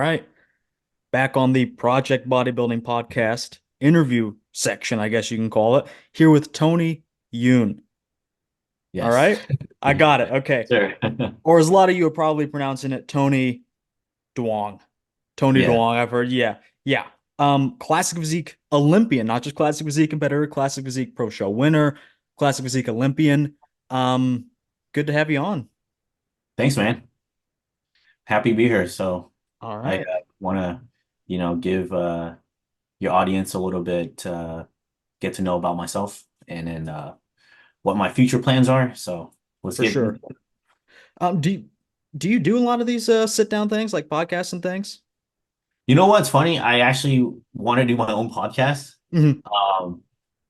right. Back on the Project Bodybuilding Podcast interview section, I guess you can call it, here with Tony Yoon. All Yes. right. I got it. Okay. Sure. Or as a lot of you are probably pronouncing it, Tony Duong. Tony Yeah. Duong, I've heard. Yeah. Yeah. Classic Physique Olympian, not just Classic Physique competitor, Classic Physique Pro Show winner, Classic Physique Olympian. Um, Good to have you on. Thanks, man. Happy to be here. So All I right. want to, give your audience a little bit get to know about myself and then what my future plans are. So let's For get sure. Do you do a lot of these sit down things like podcasts and things? You know what's funny? I actually want to do my own podcast. Hmm. Um,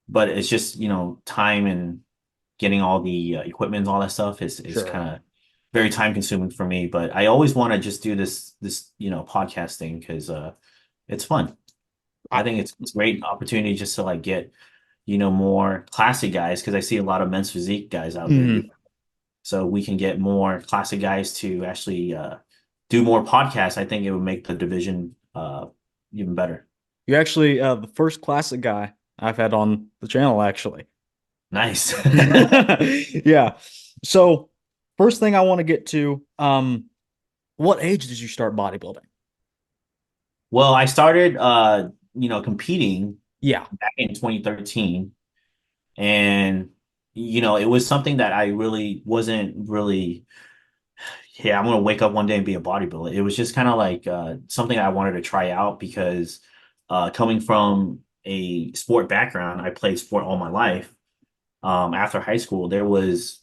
but it's just, time and getting all the equipment and all that stuff is Sure. kind of very time consuming for me. But I always want to just do this podcast thing because it's fun. I Uh, think it's a great opportunity just to like get more classic guys because I see a lot of men's physique guys out there do. mhm. So we can get more classic guys to actually do more podcasts. I think it would make the division even better. You're actually the first classic guy I've had on the channel, actually. Nice. Yeah. So, first thing I want to get to, what age did you start bodybuilding? Well, I started competing Yeah. back in 2013. And, it was something that I really wasn't really, yeah, I'm going to wake up one day and be a bodybuilder. It was just kind of like something I wanted to try out because coming from a sport background, I played sport all my life. After high school, there was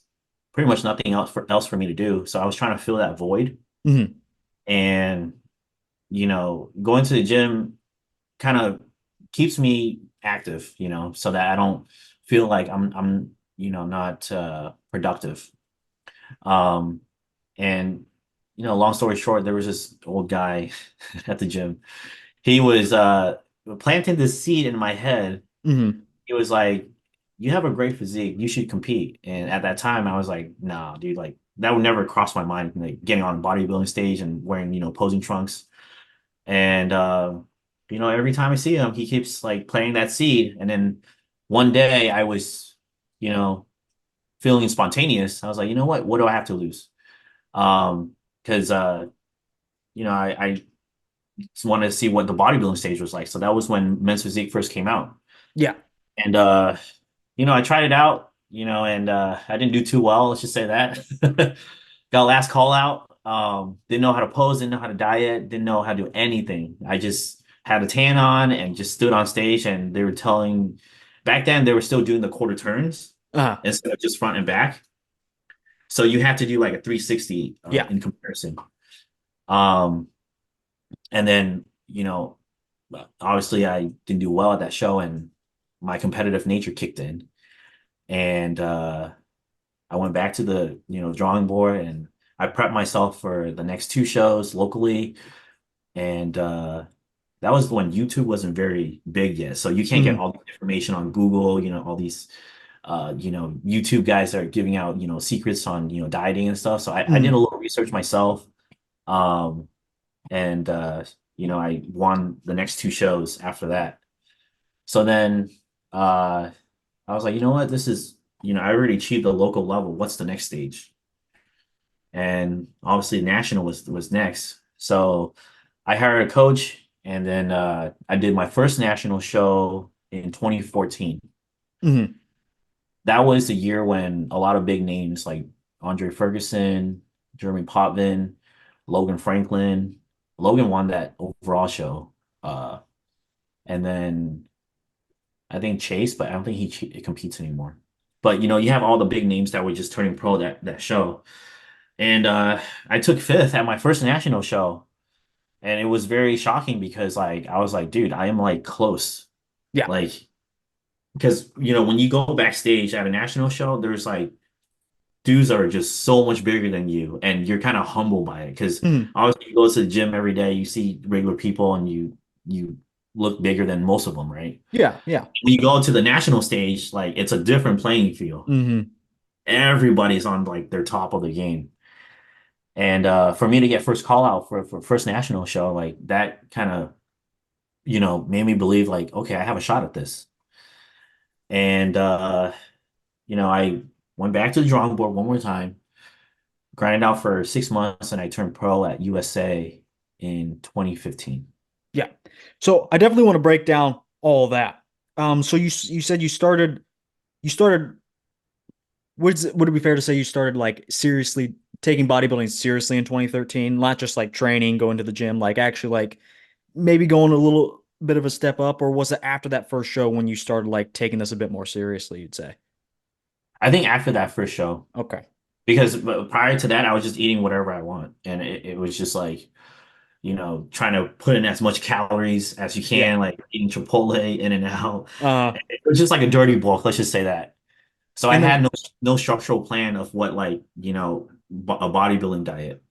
pretty much nothing else for me to do. So I was trying to fill that void. Hmm. And, going to the gym kind of keeps me active, so that I don't feel like I'm not productive. Um, and long story short, there was this old guy at the gym. He was planting this seed in my head. Hmm. He was like, "You have a great physique. You should compete." And at that time, I was like, "Nah, dude, like that would never cross my mind, like getting on a bodybuilding stage and wearing, posing trunks." And every time I see him, he keeps like planting that seed. And then one day I was, you know, feeling spontaneous. I was like, you know what? What do I have to lose? Because I just wanted to see what the bodybuilding stage was like. So that was when Men's Physique first came out. Yeah. And I tried it out, and I didn't do too well, let's just say that. Got last call out. Didn't know how to pose, didn't know how to diet, didn't know how to do anything. I just had a tan on and just stood on stage and they were telling back then they were still doing the quarter turns Uh, instead of just front and back. So you have to do like a 360 yeah. in comparison. Um, and then, obviously I didn't do well at that show and my competitive nature kicked in. And I went back to the drawing board and I prepped myself for the next two shows locally. And that was when YouTube wasn't very big yet. So you can't get Hmm. all the information on Google, all these YouTube guys that are giving out, secrets on, dieting and stuff. So I did a Hmm. little research myself. Um, and I won the next two shows after that. So then uh I was like, you know what, this is, I already achieved the local level. What's the next stage? And obviously national was next. So I hired a coach and then I did my first national show in 2014. Hmm. That was the year when a lot of big names like Andre Ferguson, Jeremy Potvin, Logan Franklin. Logan won that overall show. And then I think Chase, but I don't think he competes anymore. But you have all the big names that were just turning pro that show. And I took fifth at my first national show. And it was very shocking because like I was like, dude, I am like close. Yeah. Like because when you go backstage at a national show, there's like dudes that are just so much bigger than you, and you're kind of humbled by it. Because Hmm. obviously you go to the gym every day, you see regular people and you look bigger than most of them, right? Yeah. Yeah. When you go to the national stage, like it's a different playing field. Hmm. Everybody's on like their top of the game. And for me to get first call out for first national show, like that kind of, made me believe like, okay, I have a shot at this. And I went back to the drawing board one more time, grinded out for 6 months, and I turned pro at USA in 2015. Yeah. So I definitely want to break down all that. So you said you started would it be fair to say you started like seriously taking bodybuilding seriously in 2013, not just like training, going to the gym, like actually like maybe going a little bit of a step up, or was it after that first show when you started like taking this a bit more seriously, you'd say? I think after that first show, Okay. because prior to that, I was just eating whatever I want, and it was just like, trying to put in as much calories as you Yeah. can, like eating Chipotle in and out. Uh, It was just like a dirty bulk, let's just say that. So I and had then no structural plan of what, like, a bodybuilding diet.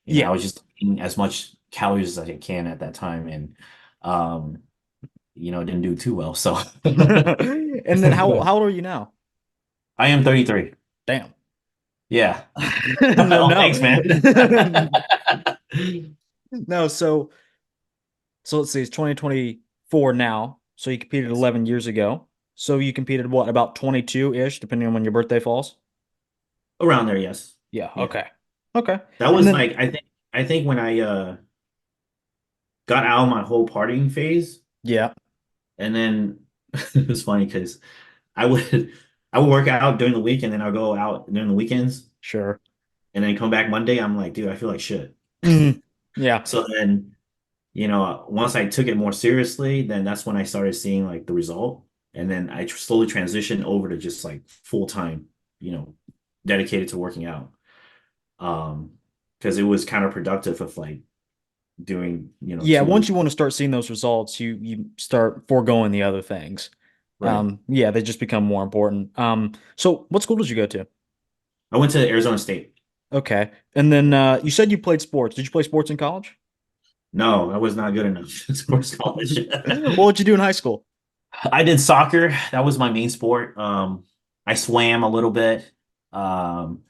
I yeah. was just eating as much calories as I can at that time, and um, it didn't do too well. So And then how old are you now? I am 33. Damn. Yeah. No, Oh, no. thanks, man. No, so let's see, it's 2024 now. So you competed Yes. 11 years ago. So you competed what, about 22-ish, depending on when your birthday falls? Around there, yes. Yeah, Yeah. okay. Okay. That And was then like, I think when I got out of my whole partying phase, yeah, and then it was funny because I would I would work out during the week, and then I'll go out during the weekends, sure. and then come back Monday, I'm like, dude, I feel like shit. Mhm. Yeah. So then, once I took it more seriously, then that's when I started seeing like the result. And then I slowly transitioned over to just like full time, you know, dedicated to working out. Um, because it was counterproductive of like doing, Yeah, two once weeks. you want to start seeing those results, you start foregoing the other things. Right. Yeah, they just become more important. So what school did you go to? I went to Arizona State. Okay. And then you said you played sports. Did you play sports in college? No, I was not good enough in sports college. What did you do in high school? I did soccer. That was my main sport. I swam a little bit. Um,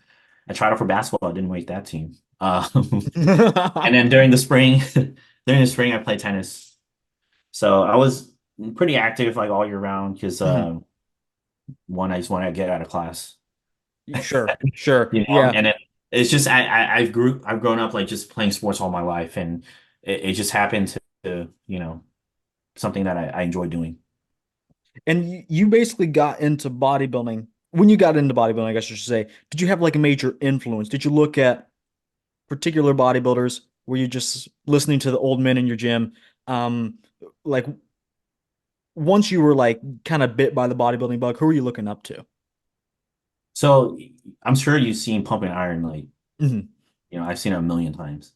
I tried out for basketball. I didn't make that team. And then during the spring, I played tennis. So I was pretty active like all year round because Mhm. one, I just want to get out of class, Sure, sure. Yeah. and it's just I've grown up like just playing sports all my life, and it just happened to something that I enjoy doing. And you basically got into bodybuilding. When you got into bodybuilding, I guess I should say, did you have like a major influence? Did you look at particular bodybuilders? Were you just listening to the old men in your gym? Um, like once you were like kind of bit by the bodybuilding bug, who were you looking up to? So I'm sure you've seen Pumping Iron, like Mhm. I've seen it a million times.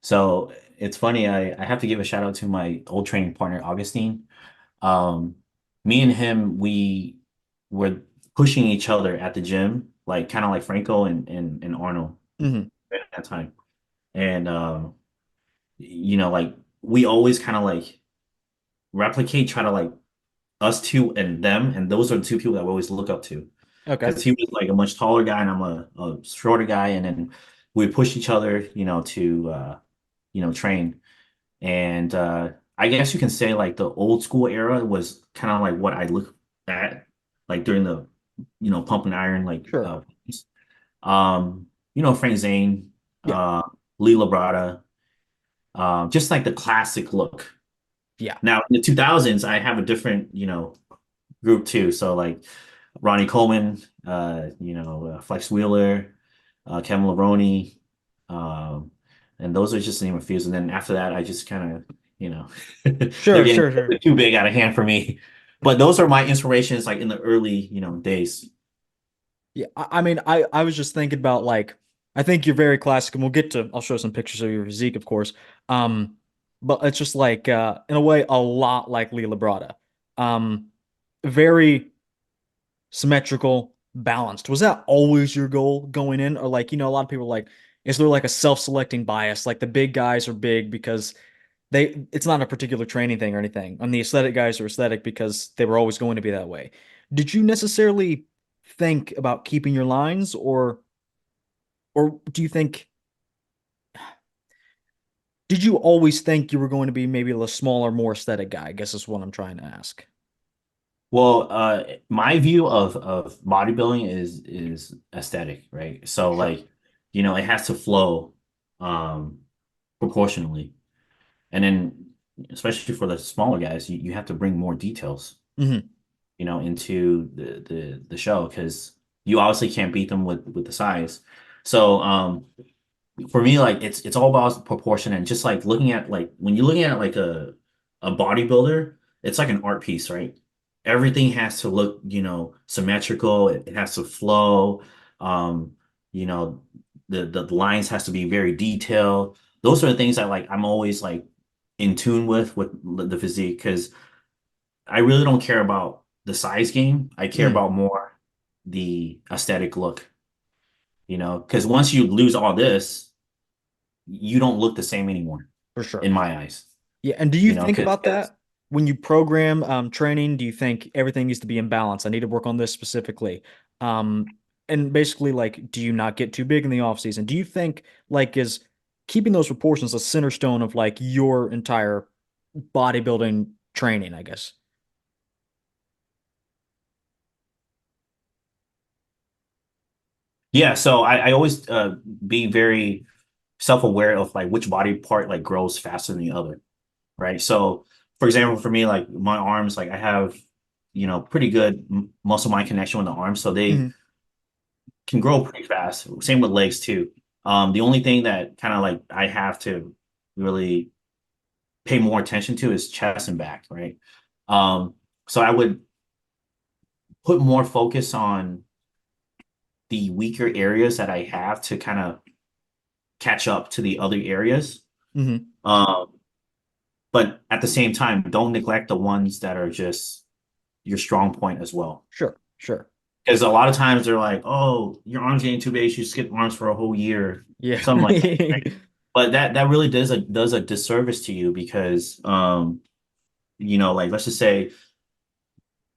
So it's funny. I have to give a shout out to my old training partner, Augustine. Um, Me and him, we were pushing each other at the gym, like kind of like Franco and Arnold Mhm. at that time. And like we always kind of like replicate, try to like us two and them, and those are the two people that we always look up to. Okay. Because he was like a much taller guy and I'm a shorter guy, and then we push each other, to train. And I guess you can say like the old school era was kind of like what I look at like during the pump and iron like Sure. Frank Zane, Yeah. Lee Labrada, just like the classic look. Yeah. Now in the 2000s, I have a different group too. So like Ronnie Coleman, Flex Wheeler, Kevin Levrone, um, and those are just the name of a few. And then after that, I just kind of, they're Sure, getting sure, sure. too big out of hand for me. But those are my inspirations, like in the early, days. Yeah. I mean, I was just thinking about like I think you're very classic, and I'll show some pictures of your physique, of course. Um, but it's just like in a way a lot like Lee Labrada. Um, very symmetrical, balanced. Was that always your goal going in? Or like, a lot of people are like, is there like a self-selecting bias? Like the big guys are big because it's not a particular training thing or anything. And the aesthetic guys are aesthetic because they were always going to be that way. Did you necessarily think about keeping your lines or do you think Did you always think you were going to be maybe a smaller, more aesthetic guy? I guess is what I'm trying to ask. Well, my view of bodybuilding is aesthetic, right? So Sure. like, it has to flow um proportionally. And then especially for the smaller guys, you have to bring more details, Hmm. into the show because you obviously can't beat them with the size. So for me, like it's all about proportion and just like looking at like when you're looking at like a bodybuilder, it's like an art piece, right? Everything has to look, symmetrical. It has to flow. Um, you know, the lines has to be very detailed. Those are the things that like I'm always like in tune with the physique because I really don't care about the size game. I care Hmm. about more the aesthetic look, because once you lose all this you don't look the same anymore For sure. in my eyes. Yeah. And do you think Because about that when you program training? Do you think everything needs to be in balance? I need to work on this specifically. Um, and basically, like, do you not get too big in the off season? Do you think like is keeping those proportions a center stone of like your entire bodybuilding training, I guess? yeah, so I always be very self-aware of like which body part like grows faster than the other, right? So for example, for me, like my arms, like I have pretty good muscle mind connection with the arms, so they Hmm. can grow pretty fast. Same with legs too. The only thing that kind of like I have to really pay more attention to is chest and back, right? um so I would put more focus on the weaker areas that I have to kind of catch up to the other areas. Hmm. Um, but at the same time, don't neglect the ones that are just your strong point as well. Sure, sure. Because a lot of times they're like, "Oh, your arms getting too big. You should skip arms for a whole year," Yeah. something like that, right? But that really does a disservice to you because like let's just say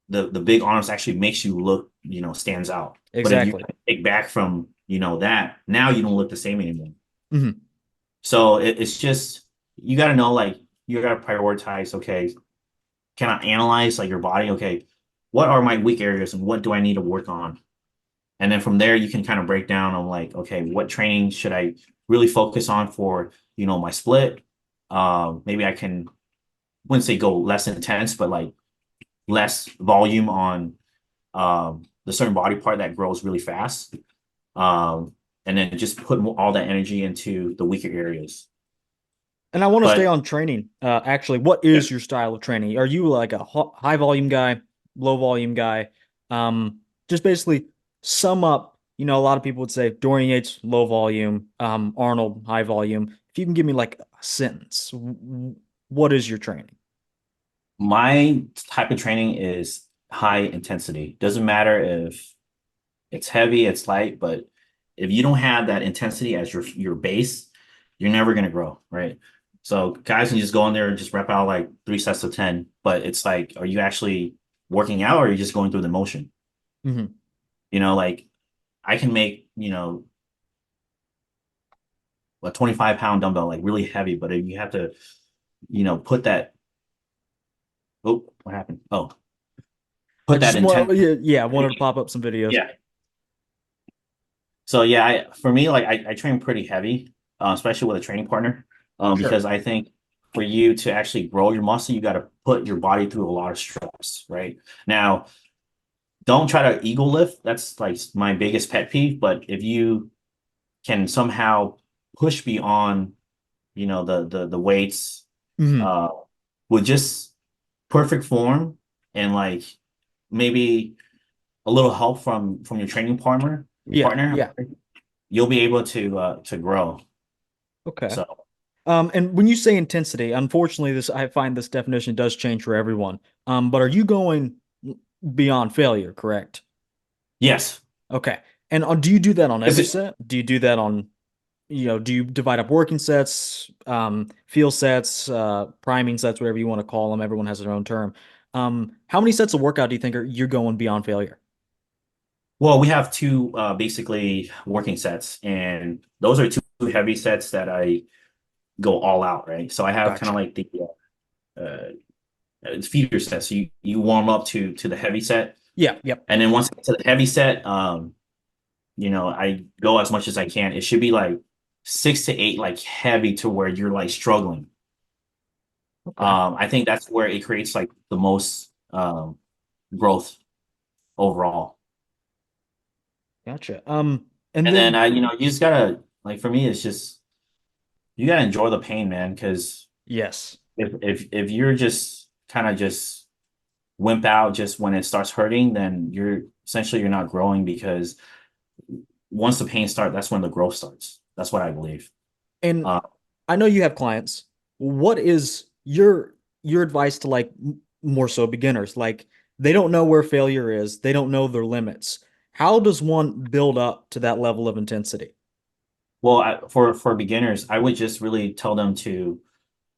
the big arms actually makes you look, stands out. But if you Exactly. take back from that, now you don't look the same anymore. Hmm. So it's just you got to know like you got to prioritize. Okay, can I analyze like your body? Okay, what are my weak areas and what do I need to work on? And then from there you can kind of break down on like, okay, what training should I really focus on for my split? Maybe I can wouldn't say go less intense, but like less volume on the certain body part that grows really fast. Um, and then just put all that energy into the weaker areas. And I want to stay But on training. Actually, what yeah. is your style of training? Are you like a high volume guy, low volume guy? Just basically sum up. A lot of people would say Dorian Yates, low volume, Arnold, high volume. If you can give me like a sentence, what is your training? My type of training is high intensity. Doesn't matter if it's heavy, it's light, but if you don't have that intensity as your base, you're never gonna grow, right? So guys can just go in there and just rep out like 3 sets of 10, but it's like, are you actually working out or are you just going through the motion? Hmm. Like I can make, a 25-pound dumbbell like really heavy, but if you have to, put that, oh, what happened? Oh, I put that just want, intensity. yeah, yeah, I wanted to pop up some videos. Yeah. So yeah, for me, like I train pretty heavy, especially with a training partner, Sure. because I think for you to actually grow your muscle, you got to put your body through a lot of stress, right? Now, don't try to ego lift. That's like my biggest pet peeve. But if you can somehow push beyond, the weights, Hmm. uh, with just perfect form and like maybe a little help from your training Yeah, partner, yeah. you'll be able to grow. Okay. So And when you say intensity, unfortunately, this I find this definition does change for everyone. But are you going beyond failure, correct? yes. Okay. And do you do that on Is every it set? Do you do that on, do you divide up working sets, feel sets, priming sets, whatever you want to call them? Everyone has their own term. How many sets of workout do you think you're going beyond failure? well, we have two basically working sets, and those are two heavy sets that I go all out, right? So I have kind of Gotcha. like the it's feeder set. So you warm up to the heavy set, Yeah. Yep. and then once I get to the heavy set, I go as much as I can. It should be like 6 to 8, like heavy to where you're like struggling. Okay. I think that's where it creates like the most growth overall. Gotcha. And And then then you just gotta like for me, it's just you gotta enjoy the pain, man. Because yes. if you're just kind of just wimp out just when it starts hurting, then you're not growing because once the pain starts, that's when the growth starts. That's what I believe. And Uh, I know you have clients. What is your advice to like more so beginners? Like they don't know where failure is. They don't know their limits. How does one build up to that level of intensity? well, for beginners, I would just really tell them to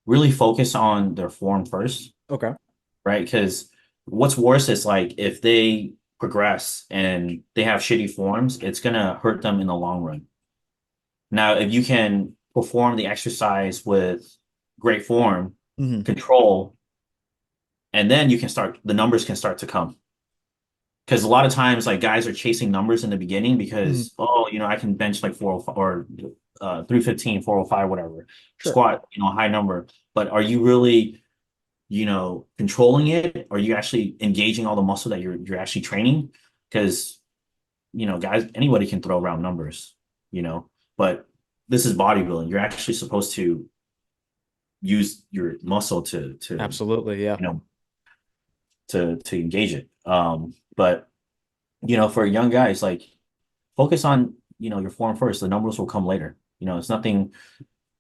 really focus on their form first, Okay. right? Because what's worse is like if they progress and they have shitty forms, it's gonna hurt them in the long run. Now, if you can perform the exercise with great form, Hmm. control, and then the numbers can start to come. Because a lot of times, like guys are chasing numbers in the beginning Hmm. because, oh, I can bench like 405 or 315, 405, whatever, Sure. squat, a high number. But are you really, controlling it? Are you actually engaging all the muscle that you're actually training? Because, guys, anybody can throw around numbers, you know, but this is bodybuilding. You're actually supposed to use your muscle to Absolutely. Yeah. you know to engage it. But for young guys, like focus on your form first. The numbers will come later. It's nothing,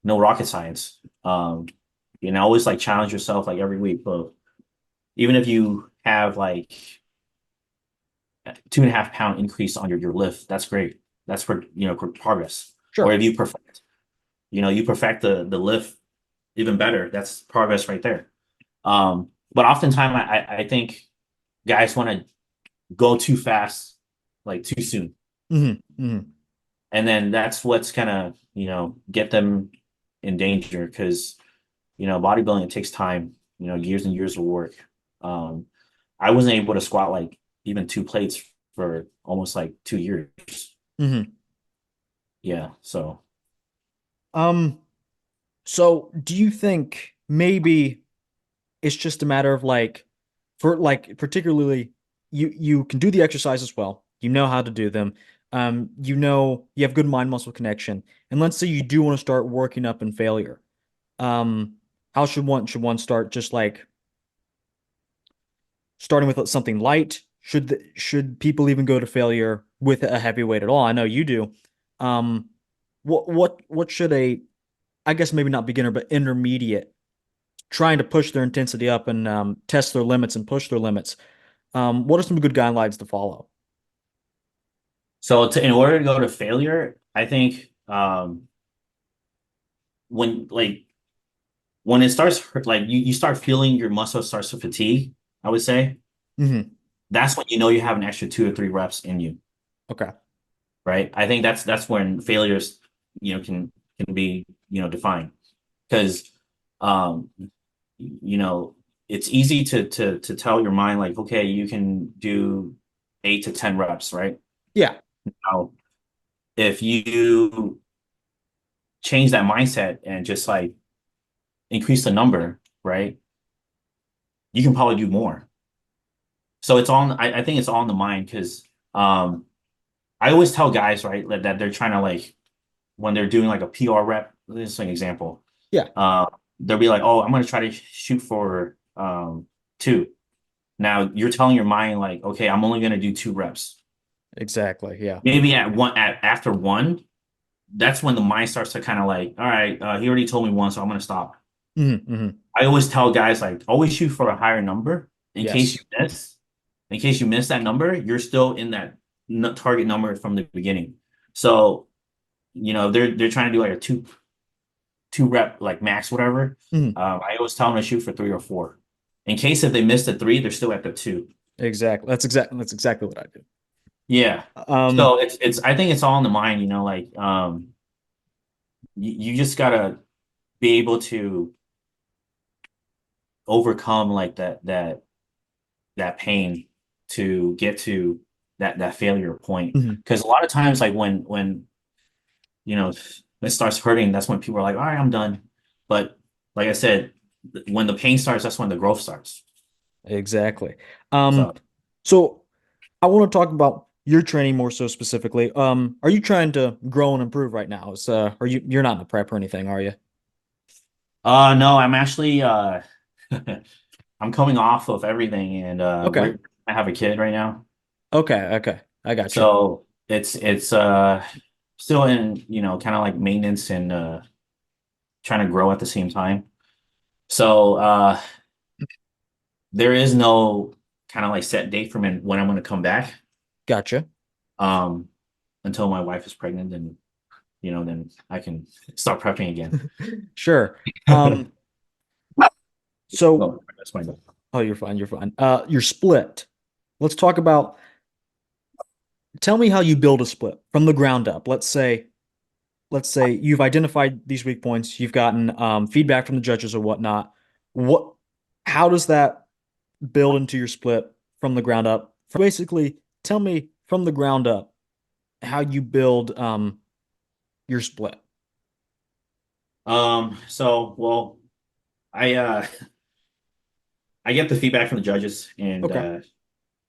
no rocket science. Always like challenge yourself like every week. But even if you have like 2.5 pound increase on your lift, that's great. That's for progress. Or Sure. if you perfect the lift even better. That's progress right there. But oftentimes I think guys want to go too fast, like too soon. Hmm. Hmm. And then that's what's kind of, get them in danger because, bodybuilding, it takes time, years and years of work. Um, I wasn't able to squat like even 2 plates for almost like 2 years. Hmm. Yeah. So, Um, so do you think maybe it's just a matter of like for like particularly you can do the exercises well. You know how to do them. You know you have good mind muscle connection. And let's say you do want to start working up in failure. Um, how should one start just like starting with something light? Should people even go to failure with a heavy weight at all? I know you do. Um, what should a I guess maybe not beginner but intermediate trying to push their intensity up and test their limits and push their limits. What are some good guidelines to follow? in order to go to failure, I think, when like, when it starts like you start feeling your muscle starts to fatigue, I would say Hmm. that's when you have an extra 2 or 3 reps in you, Okay. right? I think that's when failures, can be, defined because, um, you know, it's easy to tell your mind like, okay, you can do 8 to 10 reps, right? Yeah. Now, if you change that mindset and just like increase the number, right? You can probably do more. So I think it's all in the mind because, I always tell guys, right, that they're trying to like when they're doing like a PR rep, this is an example. Yeah. Uh, they'll be like, oh, I'm gonna try to shoot for 2. Now you're telling your mind like, okay, I'm only gonna do 2 reps. Exactly. Yeah. Maybe after one, that's when the mind starts to kind of like, all right, he already told me one, so I'm gonna stop. Hmm. Hmm. I always tell guys like always shoot for a higher number in case you Yes. miss. In case you miss that number, you're still in that target number from the beginning. So, they're trying to do like a two rep like max whatever. Hmm. I always tell them to shoot for 3 or 4. In case if they miss the 3, they're still at the 2. Exactly. That's exactly what I do. Yeah. Um, So I think it's all in the mind, like, you just gotta be able to overcome like that pain to get to that failure point. Mhm. Because a lot of times, like when you know it starts hurting, that's when people are like, all right, I'm done. But like I said, when the pain starts, that's when the growth starts. Exactly. Um, So so I want to talk about your training more so specifically. Are you trying to grow and improve right now? Are you're not in a prep or anything, are you? no, I'm actually I'm coming off of everything and Okay. I have a kid right now. Okay. Okay. I got you. So it's still in, kind of like maintenance and trying to grow at the same time. So there is no kind of like set date for when I'm going to come back. Gotcha. Um, until my wife is pregnant and then I can start prepping again. Sure. Um, so Oh, that's fine. oh, you're fine. You're fine. You're split. Let's talk about. Tell me how you build a split from the ground up. Let's say you've identified these weak points. You've gotten feedback from the judges or whatnot. What? How does that build into your split from the ground up? Basically, tell me from the ground up how you build your split. So well, I get the feedback from the judges and Okay.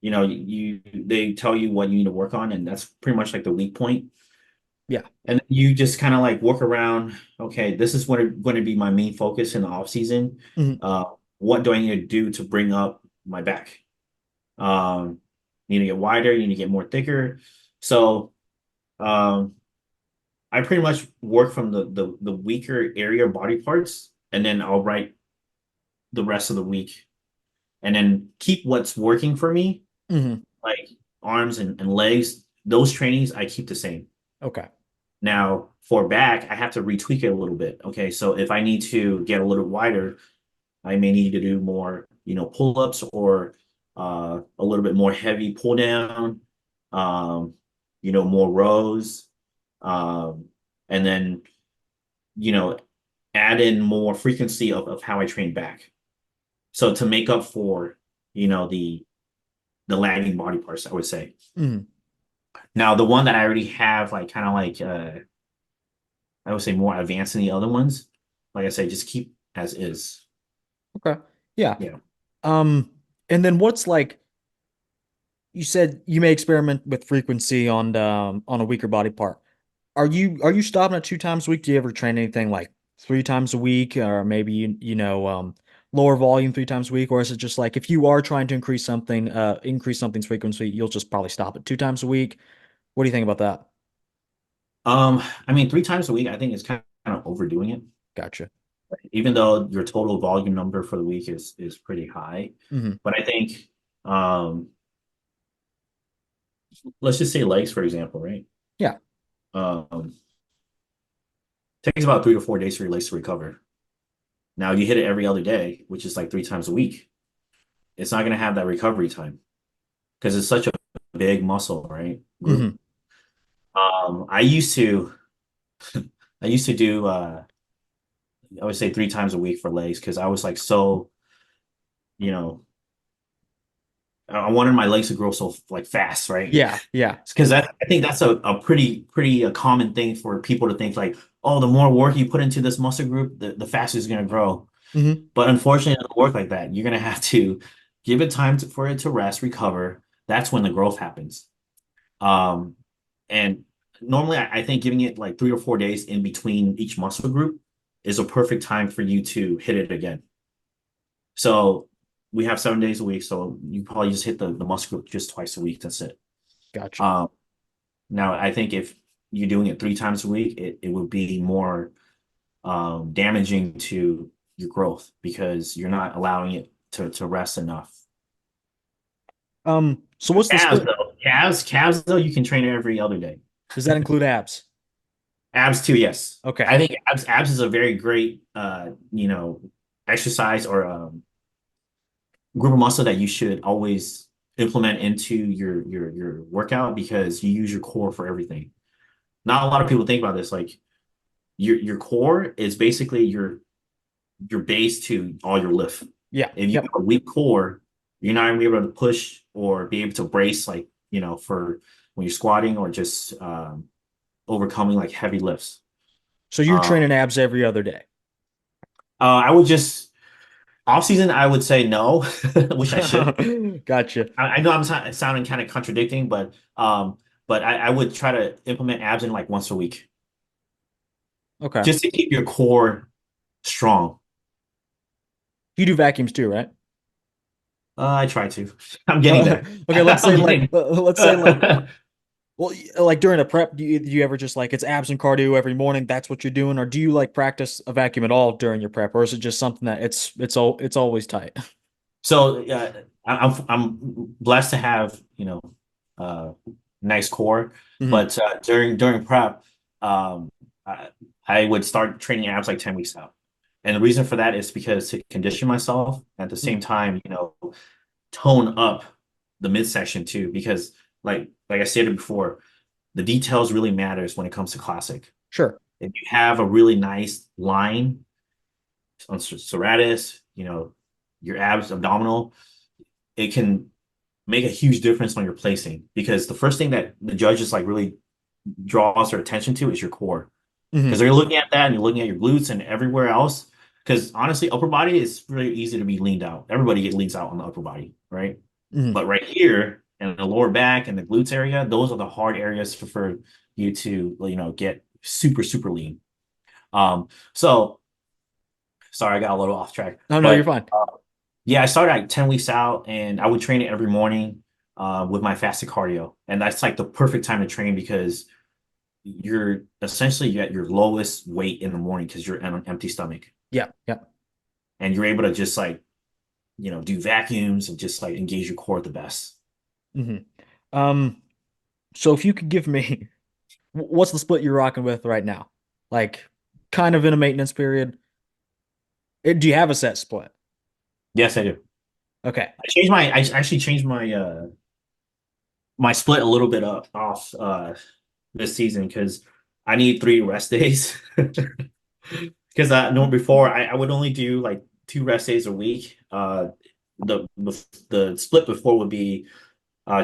they tell you what you need to work on, and that's pretty much like the weak point. Yeah. And you just kind of like work around, okay, this is what going to be my main focus in the off season. Mhm. Uh, what do I need to do to bring up my back? You need to get wider, you need to get more thicker. So um, I pretty much work from the weaker area body parts, and then I'll write the rest of the week, and then keep what's working for me, Mhm. like arms and legs. Those trainings I keep the same. Okay. Now, for back, I have to retweak it a little bit. Okay, so if I need to get a little wider, I may need to do more, pull-ups or a little bit more heavy pull down, um, more rows, um, and then, you know, add in more frequency of how I train back. So to make up for, the lagging body parts, I would say. Mhm. Now, the one that I already have, like kind of like I would say more advanced than the other ones. Like I say, just keep as is. Okay. Yeah. Yeah. Um, and then what's like you said you may experiment with frequency on a weaker body part. Are you stopping at 2 times a week? Do you ever train anything like 3 times a week, or maybe lower volume 3 times a week, or is it just like if you are trying to increase something's frequency, you'll just probably stop at 2 times a week? What do you think about that? I mean, 3 times a week, I think is kind of overdoing it. Gotcha. Even though your total volume number for the week is pretty high. Hmm. But I think let's just say legs, for example, right? Yeah. Um, takes about 3 to 4 days for your legs to recover. Now you hit it every other day, which is like 3 times a week. It's not going to have that recovery time because it's such a big muscle, right? Group. Hmm. I used to I used to do I would say 3 times a week for legs because I was like so, you know, I wanted my legs to grow so like fast, right? Yeah. Yeah. Because I think that's a pretty common thing for people to think like, oh, the more work you put into this muscle group, the faster it's going to grow. Hmm. But unfortunately, it doesn't work like that. You're going to have to give it time for it to rest, recover. That's when the growth happens. Um, and normally, I think giving it like 3 or 4 days in between each muscle group is a perfect time for you to hit it again. So we have 7 days a week, so you probably just hit the muscle group just twice a week. That's it. Gotcha. Um, Now, I think if you're doing it 3 times a week, it would be more damaging to your growth because you're not allowing it to rest enough. So what's the Calves split? though, calves though, you can train it every other day. Does that include abs? Abs too, yes. Okay. I think abs is a very great exercise or group of muscle that you should always implement into your workout because you use your core for everything. Not a lot of people think about this. Like your core is basically your base to all your lift. Yeah. If you Yep. have a weak core, you're not gonna be able to push or be able to brace like, for when you're squatting or just overcoming like heavy lifts. So you're Um, training abs every other day. I would just off season, I would say no, which I should. Gotcha. I know I'm sounding kind of contradicting, but I would try to implement abs in like once a week Okay. just to keep your core strong. You do vacuums too, right? I try to. I'm getting there. Okay, let's I'm say like getting. let's say like well like during a prep do you ever just like it's abs and cardio every morning that's what you're doing or do you like practice a vacuum at all during your prep or is it just something that it's always tight? So I'm blessed to have uh, nice core, Hmm. but during prep, um, I, I would start training abs like 10 weeks out, and the reason for that is because to condition myself at the Hmm. same time, tone up the midsection too, because like I stated before, the details really matters when it comes to classic. Sure. If you have a really nice line on serratus, your abs, abdominal, it can make a huge difference on your placing because the first thing that the judges like really draws their attention to is your core because Hmm. they're looking at that and you're looking at your glutes and everywhere else. Because honestly, upper body is really easy to be leaned out. Everybody get leans out on the upper body, right? Hmm. But right here and the lower back and the glutes area, those are the hard areas for you to get super super lean. So sorry, I got a little off track, No, no, you're but fine. yeah, I started like 10 weeks out and I would train it every morning with my fasted cardio. And that's like the perfect time to train because you're essentially at your lowest weight in the morning because you're on an empty stomach Yeah, yeah. and you're able to just like, do vacuums and just like engage your core at the best. Hmm. um so if you could give me what's the split you're rocking with right now, like kind of in a maintenance period. Do you have a set split? Yes, I do. Okay. I actually changed my split a little bit up off this season because I need 3 rest days. Because no, before I would only do like 2 rest days a week. The split before would be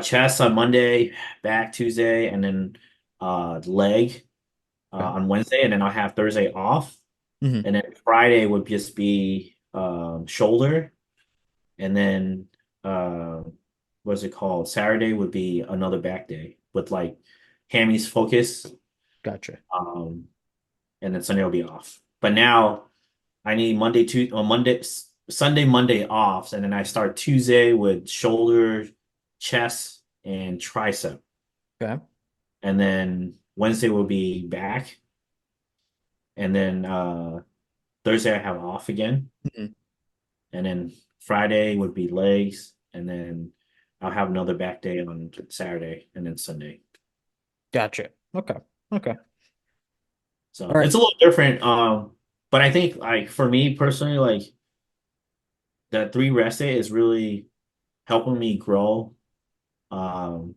chest on Monday, back Tuesday, and then leg Okay. on Wednesday, and then I'll have Thursday off, Hmm. and then Friday would just be shoulder, and then uh, what's it called? Saturday would be another back day with like hammies focus, Gotcha. um, and then Sunday will be off. But now I need Sunday, Monday off, and then I start Tuesday with shoulder, chest, and tricep, Okay. and then Wednesday will be back, and then Thursday I have off again, Hmm. and then Friday would be legs, and then I'll have another back day on Saturday, and then Sunday. Gotcha. Okay. Okay. All So right. it's a little different, but I think like for me personally, like that 3 rest day is really helping me grow. Um,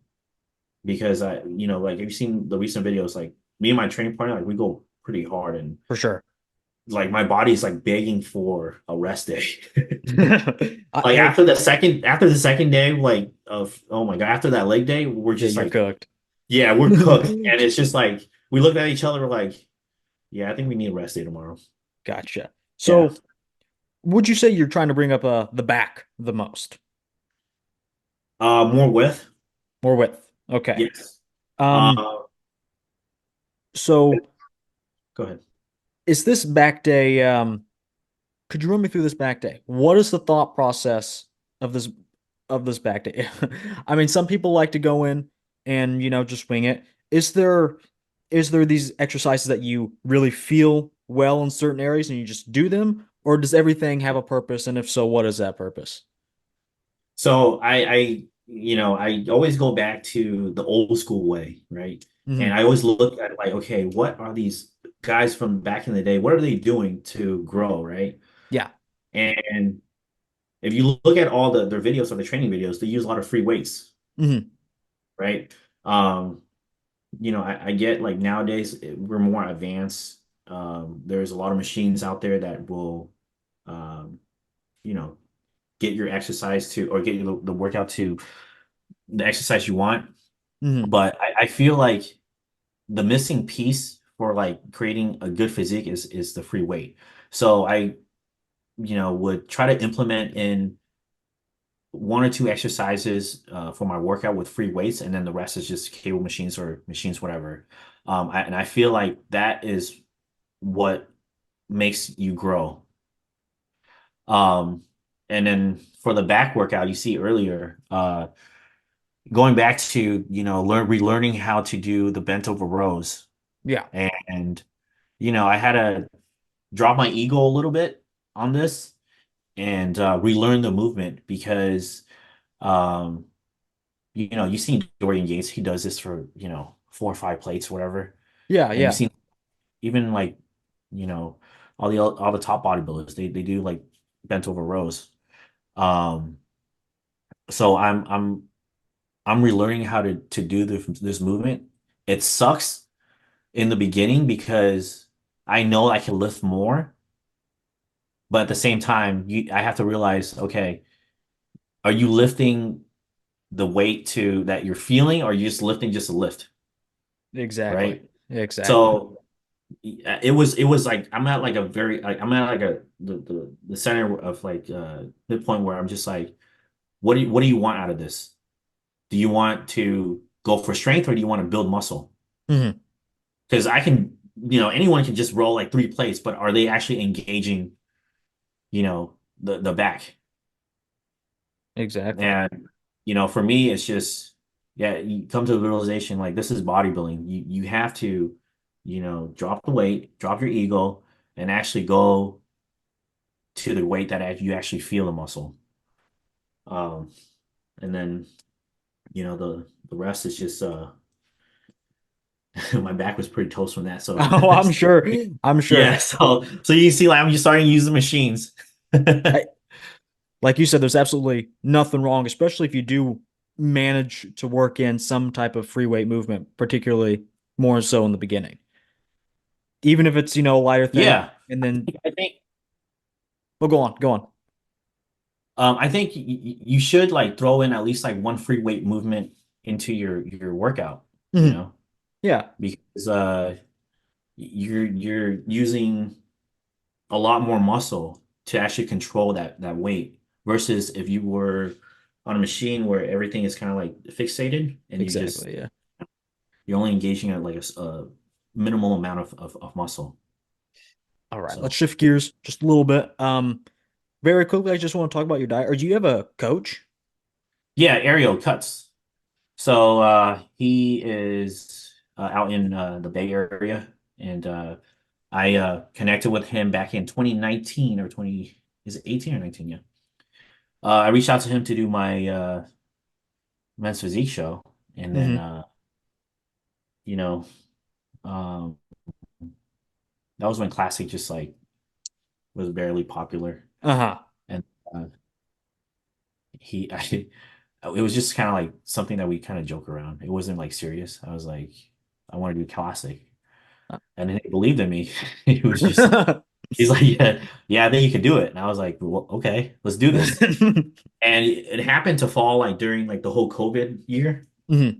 because like you've seen the recent videos, like me and my training partner, like we go pretty hard and For sure. like my body's like begging for a rest day. Like Hey, after the second day, like of oh my God, after that leg day, we're yeah, just you're like, cooked. yeah, we're cooked. And it's just like we looked at each other, we're like, yeah, I think we need a rest day tomorrow. Gotcha. Yeah. So, would you say you're trying to bring up the back the most? More width. More width. Okay. Yes. Um, Uh, so go ahead. is this back day, could you run me through this back day? What is the thought process of this back day? I mean, some people like to go in and, just wing it. Is there these exercises that you really feel well in certain areas and you just do them, or does everything have a purpose? And if so, what is that purpose? So I always go back to the old school way, right? And Hmm. I always look at like, okay, what are these guys from back in the day? What are they doing to grow, right? Yeah. And if you look at all their videos or the training videos, they use a lot of free weights, Hmm. right? Um, I get like nowadays we're more advanced. There's a lot of machines out there that will um, you know, get your exercise to, or get the workout to the exercise you want. Hmm. But I feel like the missing piece for like creating a good physique is the free weight. So I, would try to implement in one or two exercises for my workout with free weights, and then the rest is just cable machines or machines, whatever. And I feel like that is what makes you grow. Um, and then for the back workout, you see earlier, going back to, relearning how to do the bent over rows. Yeah. And, I had to drop my ego a little bit on this and relearn the movement because, um, you've seen Dorian Yates, he does this for, four or five plates, whatever. Yeah. And you've Yeah. seen even like, you know, all the top bodybuilders, they do like bent over rows. Um, so I'm relearning how to do this movement. It sucks in the beginning because I know I can lift more, but at the same time, I have to realize, okay, are you lifting the weight to that you're feeling, or are you just lifting just a lift, Exactly. right? Exactly. So it was like I'm at like the center of like midpoint where I'm just like, what do you want out of this? Do you want to go for strength or do you want to build muscle? Hmm. Because anyone can just roll like three plates, but are they actually engaging, the back? Exactly. And for me, it's just, yeah, you come to the realization like this is bodybuilding. You have to, drop the weight, drop your ego, and actually go to the weight that you actually feel the muscle. Um, and then the rest is just my back was pretty toast from that. So Oh, I'm sure. I'm yeah, sure. so you see, like I'm just starting to use the machines. I, like you said, there's absolutely nothing wrong, especially if you do manage to work in some type of free weight movement, particularly more so in the beginning. Even if it's, a lighter thing, Yeah, and then, I think well, go on, go on. I think you should like throw in at least like one free weight movement into your workout, Hmm. Yeah, because you're using a lot more muscle to actually control that weight versus if you were on a machine where everything is kind of like fixated and exactly. Yeah. you're only engaging at like a minimal amount of muscle. All right, let's So shift gears just a little bit. Very quickly, I just want to talk about your diet. Or do you have a coach? yeah, Ariel cuts. So he is out in the Bay Area, and I connected with him back in 2019 or 20, is it 18 or 19? Yeah. I reached out to him to do my men's physique show, and then Hmm. you know um, that was when Classic just like was barely popular, Uh-huh. and uh, it was just kind of like something that we kind of joke around. It wasn't like serious. I was like, I want to do Classic, and then he believed in me. He was just he's like, yeah, yeah, I think you can do it, and I was like, well, okay, let's do this. And it happened to fall like during like the whole COVID year, Hmm.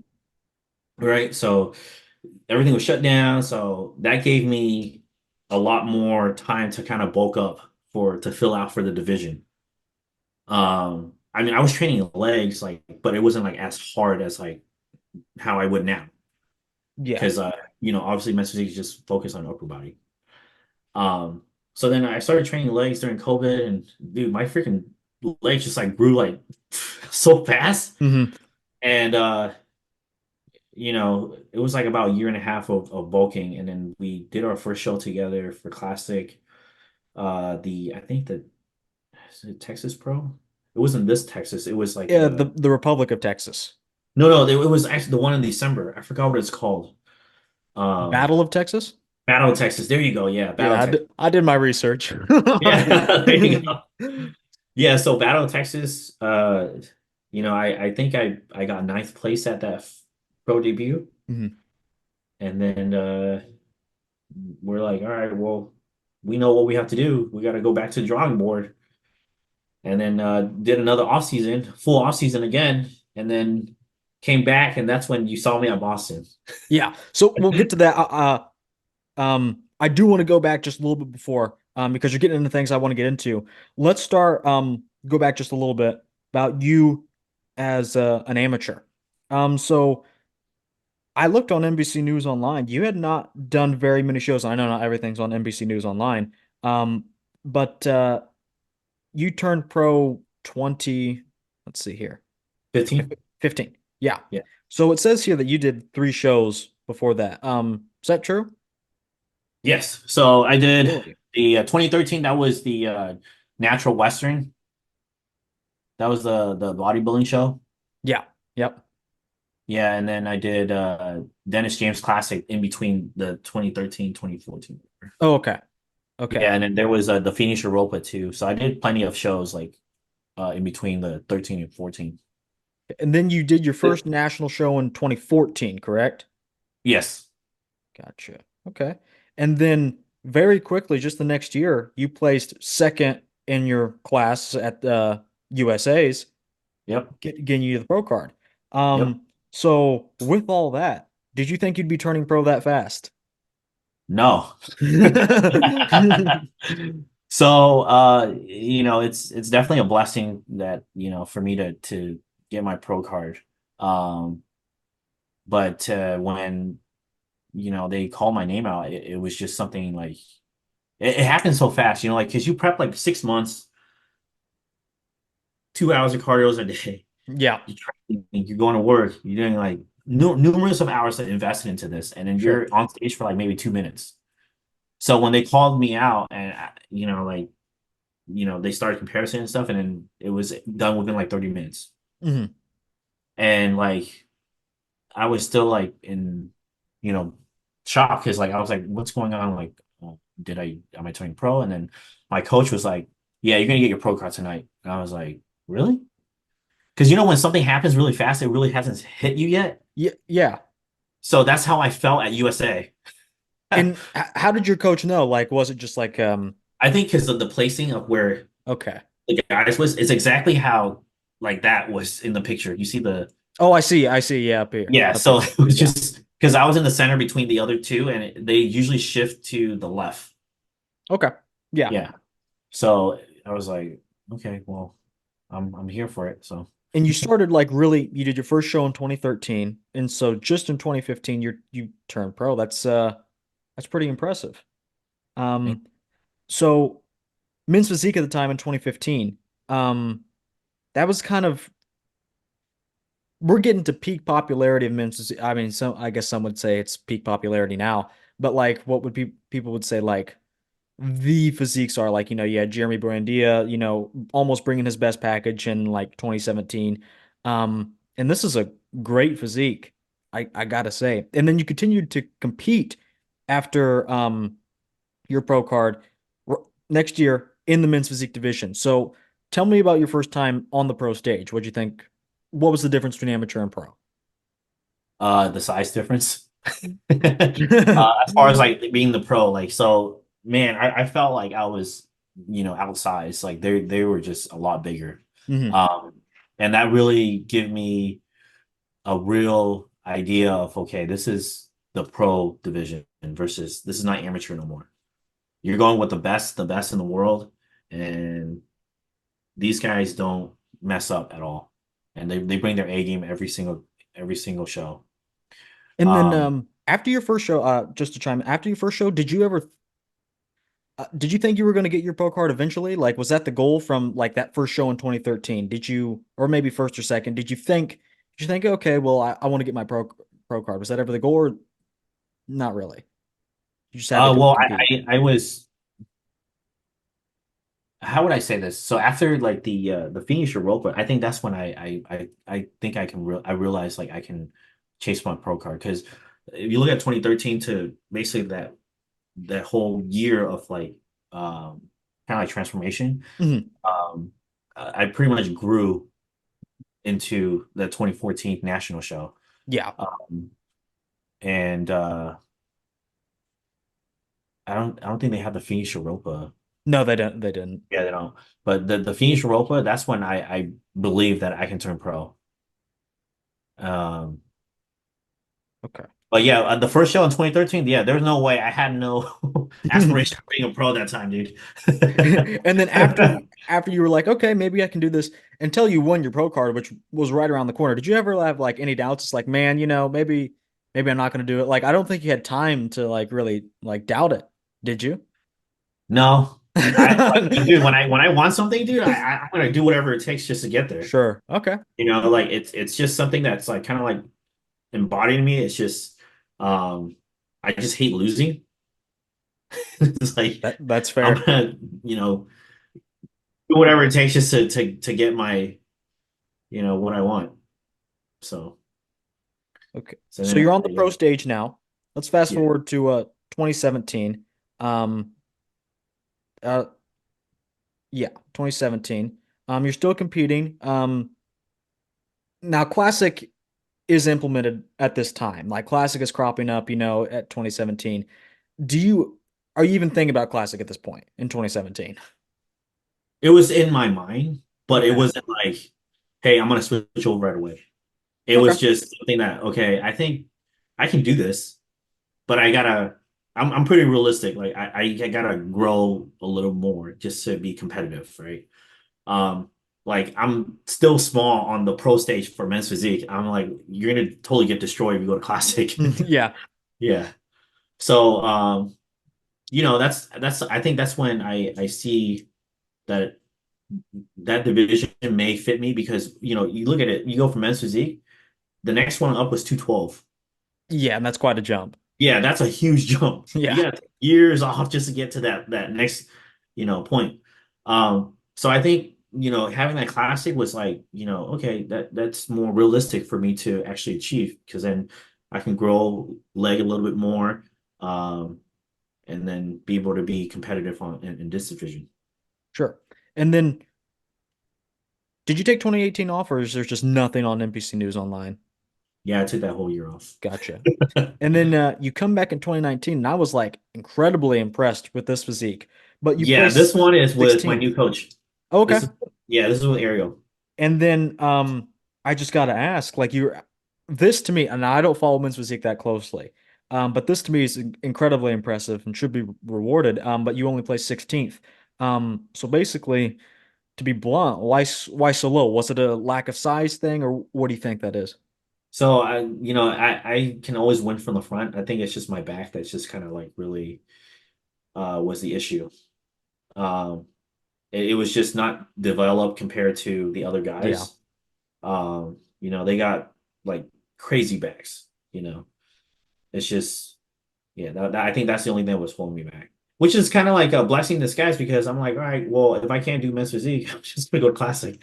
right? So everything was shut down. So that gave me a lot more time to kind of bulk up to fill out for the division. I mean, I was training legs, like, but it wasn't like as hard as like how I would now. Yeah. Because obviously men's physique is just focused on upper body. Um, so then I started training legs during COVID, and dude, my freaking legs just like grew like so fast. Hmm. And it was like about a year and a half of bulking, and then we did our first show together for Classic. I think the is it Texas Pro. It wasn't this Texas. It was like Yeah, the Republic of Texas. no, it was actually the one in December. I forgot what it's called. Um, Battle of Texas? Battle of Texas. There you go. Yeah, Battle Yeah, of Texas. I did my research. Yeah, there you go. Yeah, so Battle of Texas. I think I got ninth place at that pro debut, Mhm. and then we're like, all right, well, we know what we have to do. We got to go back to the drawing board. And then did another off season, full off season again, and then came back, and that's when you saw me at Boston. Yeah. So we'll get to that. I do want to go back just a little bit before, because you're getting into things I want to get into. Let's start, go back just a little bit about you as an amateur. So I looked on NBC News Online. You had not done very many shows. I know not everything's on NBC News Online. Um, but you turned pro 20, let's see here, 15? 15. Yeah. Yeah. So it says here that you did 3 shows before that. Is that true? Yes. So I did Really? the 2013. That was the Natural Western. That was the bodybuilding show. Yeah. Yep. Yeah, and then I did Dennis James Classic in between the 2013, 2014. Oh, okay. Okay. Yeah, and then there was the Phoenix Europa too. So I did plenty of shows like in between the 13 and 14. And then you did your first national show in 2014, correct? Yes. Gotcha. Okay. And then very quickly, just the next year, you placed second in your class at the USA's, Yep. getting you the pro card. Yep. So with all that, did you think you'd be turning pro that fast? No. So it's definitely a blessing that, for me to get my pro card. Um, but when, they called my name out, it was just something like it happened so fast, like because you prep like 6 months, 2 hours of cardio a day. Yeah, You're training, you're going to work, you're doing like numerous of hours that invested into this, and then sure. you're on stage for like maybe 2 minutes. So when they called me out and like they started comparison and stuff, and then it was done within like 30 minutes. Hmm. And like I was still like in you know shock because like I was like, what's going on? Like, am I turning pro? And then my coach was like, yeah, you're gonna get your pro card tonight. And I was like, really? Because when something happens really fast, it really hasn't hit you yet. Yeah, yeah. So that's how I felt at USA. And how did your coach know? Like, was it just like, I think because of the placing of where okay. the guys was, it's exactly how like that was in the picture. You see the Oh, I see. I see. Yeah, up here. Yeah, Up so here. it was Yeah. just because I was in the center between the other two, and they usually shift to the left. Okay. Yeah. Yeah, so I was like, okay, well, I'm here for it. So And you started like really, you did your first show in 2013. And so just in 2015, you turned pro. That's pretty impressive. Um, so men's physique at the time in 2015, um, that was kind of, we're getting to peak popularity of men's physique. I mean, I guess some would say it's peak popularity now, but like what would people would say like the physiques are like, you had Jeremy Brandia, almost bringing his best package in like 2017. And this is a great physique, I gotta say. And then you continued to compete after your pro card next year in the men's physique division. So tell me about your first time on the pro stage. What'd you think? What was the difference between amateur and pro? the size difference, as far as like being the pro, like so, man, I felt like I was outsized. Like they were just a lot bigger, Hmm. um, and that really gave me a real idea of okay, this is the pro division versus this is not amateur no more. You're going with the best in the world, and these guys don't mess up at all, and they bring their A game every single show. And then Um, after your first show, just to chime in, after your first show, did you think you were going to get your pro card eventually? Like, was that the goal from like that first show in 2013? Did you, or maybe first or second, did you think, okay, well, I want to get my pro card. Was that ever the goal or not really? You just had to well, compete. I was how would I say this? So after like the Phoenix Europa, I think that's when I think I realized like I can chase my pro card because if you look at 2013 to basically that whole year of like kind of like transformation, Hmm. um, I pretty much grew into the 2014 national show. Yeah. Um, and I don't think they have the Phoenix Europa. No, they didn't. They didn't. Yeah, they don't. But the Phoenix Europa, that's when I believe that I can turn pro. Um, Okay. but yeah, the first show in 2013, yeah, there's no way I had no aspiration of being a pro that time, dude. And then after you were like, okay, maybe I can do this until you won your pro card, which was right around the corner. Did you ever have like any doubts? It's like, man, maybe I'm not going to do it. Like, I don't think you had time to like really like doubt it. Did you? No, I like, dude, when I want something, dude, I'm gonna do whatever it takes just to get there. Sure. Okay. You know, like it's just something that's like kind of like embodying me. It's just um I just hate losing. It's like That's I'm fair. gonna, you know, do whatever it takes just to get my, what I want. So Okay. so So then you're on the pro yeah, stage now. Let's fast yeah. forward to 2017. Um uh yeah, 2017. You're still competing. Now Classic is implemented at this time. Like Classic is cropping up, at 2017. Do you are you even thinking about Classic at this point in 2017? It was in my mind, but it Okay. wasn't like, hey, I'm gonna switch over right away. It Okay. was just something that, okay, I think I can do this, but I'm pretty realistic. Like I gotta grow a little more just to be competitive, right? Um, like I'm still small on the pro stage for men's physique. I'm like, you're gonna totally get destroyed if you go to classic. Yeah, Yeah. So that's I think that's when I see that that division may fit me because you look at it, you go from men's physique, the next one up was 212. yeah, and that's quite a jump. Yeah, that's a huge jump. You Yeah, got years off just to get to that next, point. So I think, having that classic was like, okay, that's more realistic for me to actually achieve because then I can grow leg a little bit more, um, and then be able to be competitive in this division. sure. And then, did you take 2018 off, or is there just nothing on NPC News Online? Yeah, I took that whole year off. Gotcha. And then you come back in 2019, and I was like incredibly impressed with this physique. But you Yeah, placed this one is with my 16th. new coach. Okay. This is yeah, this is with Ariel. And then I just gotta ask, like this to me, and I don't follow men's physique that closely, but this to me is incredibly impressive and should be rewarded. But you only placed 16th. So basically, to be blunt, why so low? Was it a lack of size thing, or what do you think that is? So I can always win from the front. I think it's just my back that's just kind of like really was the issue. Um, it was just not developed compared to the other Yeah, guys. They got like crazy backs. It's just yeah. I think that's the only thing that was holding me back. Which is kind of like a blessing in disguise because I'm like, all right, well, if I can't do men's physique, I'm just gonna go to classic.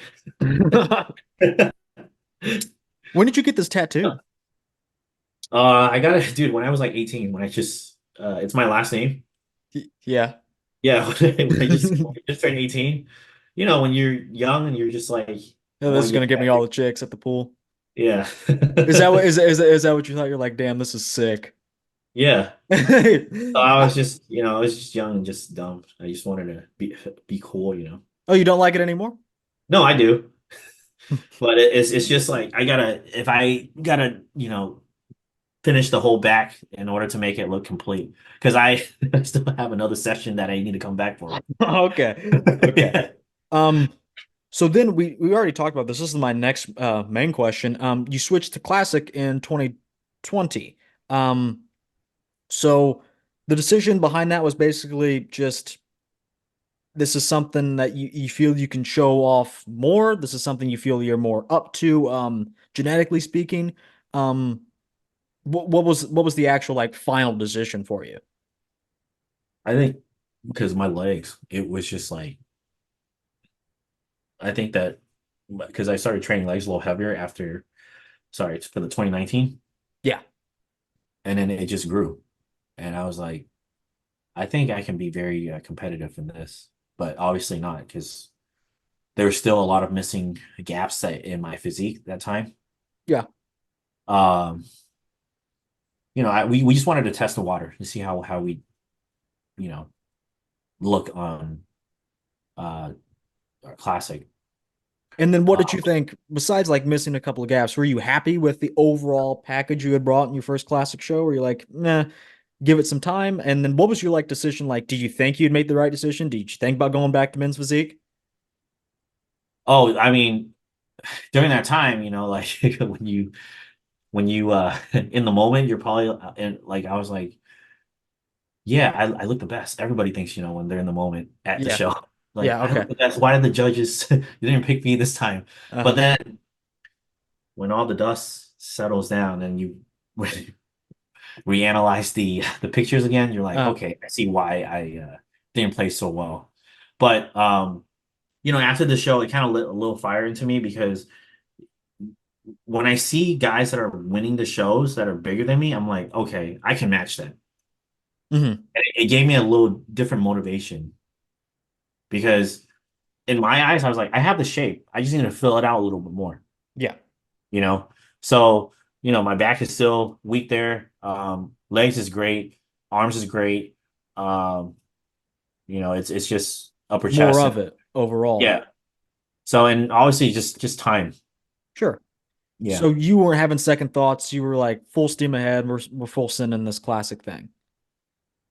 when did you get this tattoo? I got it, dude, when I was like 18, when I just it's my last name. Yeah. Yeah, when I just turned 18. When you're young and you're just like, I Oh, this want is to gonna get get me all better. the chicks at the pool. Yeah. Is that what is that what you thought? You're like, damn, this is sick. Yeah. So I was I- just, I was just young and just dumb. I just wanted to be cool. oh, you don't like it anymore? No, I do. But it's just like I gotta if I gotta, finish the whole back in order to make it look complete. Because I, I still have another session that I need to come back for. Okay. Okay. Um, so then we already talked about this. This is my next main question. You switched to classic in 2020. Um, so the decision behind that was basically just this is something that you feel you can show off more. This is something you feel you're more up to, genetically speaking. Um, what was the actual like final decision for you? I think because my legs, it was just like I think that because I started training legs a little heavier after, sorry, it's for the 2019, Yeah. and then it just grew, and I was like, I think I can be very competitive in this, but obviously not because there's still a lot of missing gaps in my physique that time. Yeah. Um, we just wanted to test the water to see how we you know, look on uh Classic. And then what Uh, did you think, besides like missing a couple of gaps, were you happy with the overall package you had brought in your first classic show? Were you like, nah, give it some time? And then what was your like decision like? Did you think you'd made the right decision? Did you think about going back to men's physique? oh, I mean, during that time, like when you in the moment, you're probably and like I was like, yeah, I look the best. Everybody thinks, when they're in the moment at the Yeah. show. Like, Yeah. I look Okay. the best. Why did the judges you didn't pick me this time? But Uh-huh. then when all the dust settles down and you reanalyze the pictures again, you're like, Uh, okay, I see why I didn't play so well. But after the show, it kind of lit a little fire into me because when I see guys that are winning the shows that are bigger than me, I'm like, okay, I can match that. mhm. And it gave me a little different motivation because in my eyes, I was like, I have the shape. I just need to fill it out a little bit more, Yeah. you know? So, my back is still weak there. Legs is great. Arms is great. Um, it's just upper More chest and of it overall. yeah. So, and obviously just time. Sure. Yeah. So you weren't having second thoughts. You were like full steam ahead. We're full send in this classic thing.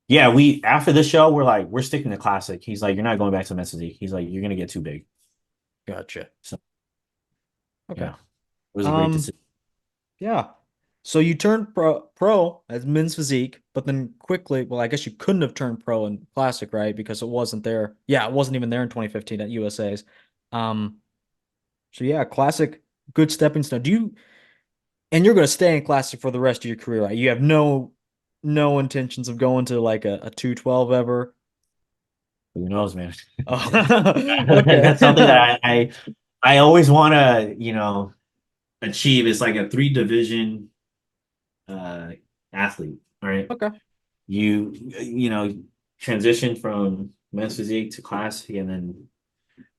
Yeah, we after this show, we're sticking to classic. He's like, you're not going back to men's physique. He's like, you're gonna get too big. Gotcha. So Okay. yeah, it was a great Um, decision. yeah. So you turned pro as men's physique, but then quickly, well, I guess you couldn't have turned pro in classic, right? Because it wasn't there. Yeah, it wasn't even there in 2015 at USA's. Um, so yeah, classic, good stepping stone. And you're going to stay in classic for the rest of your career, right? You have no intentions of going to like a 212 ever. Who knows, man? Oh, That's something okay. that I always want to achieve. It's like a three division uh athlete, right? Okay. You transition from men's physique to classic and then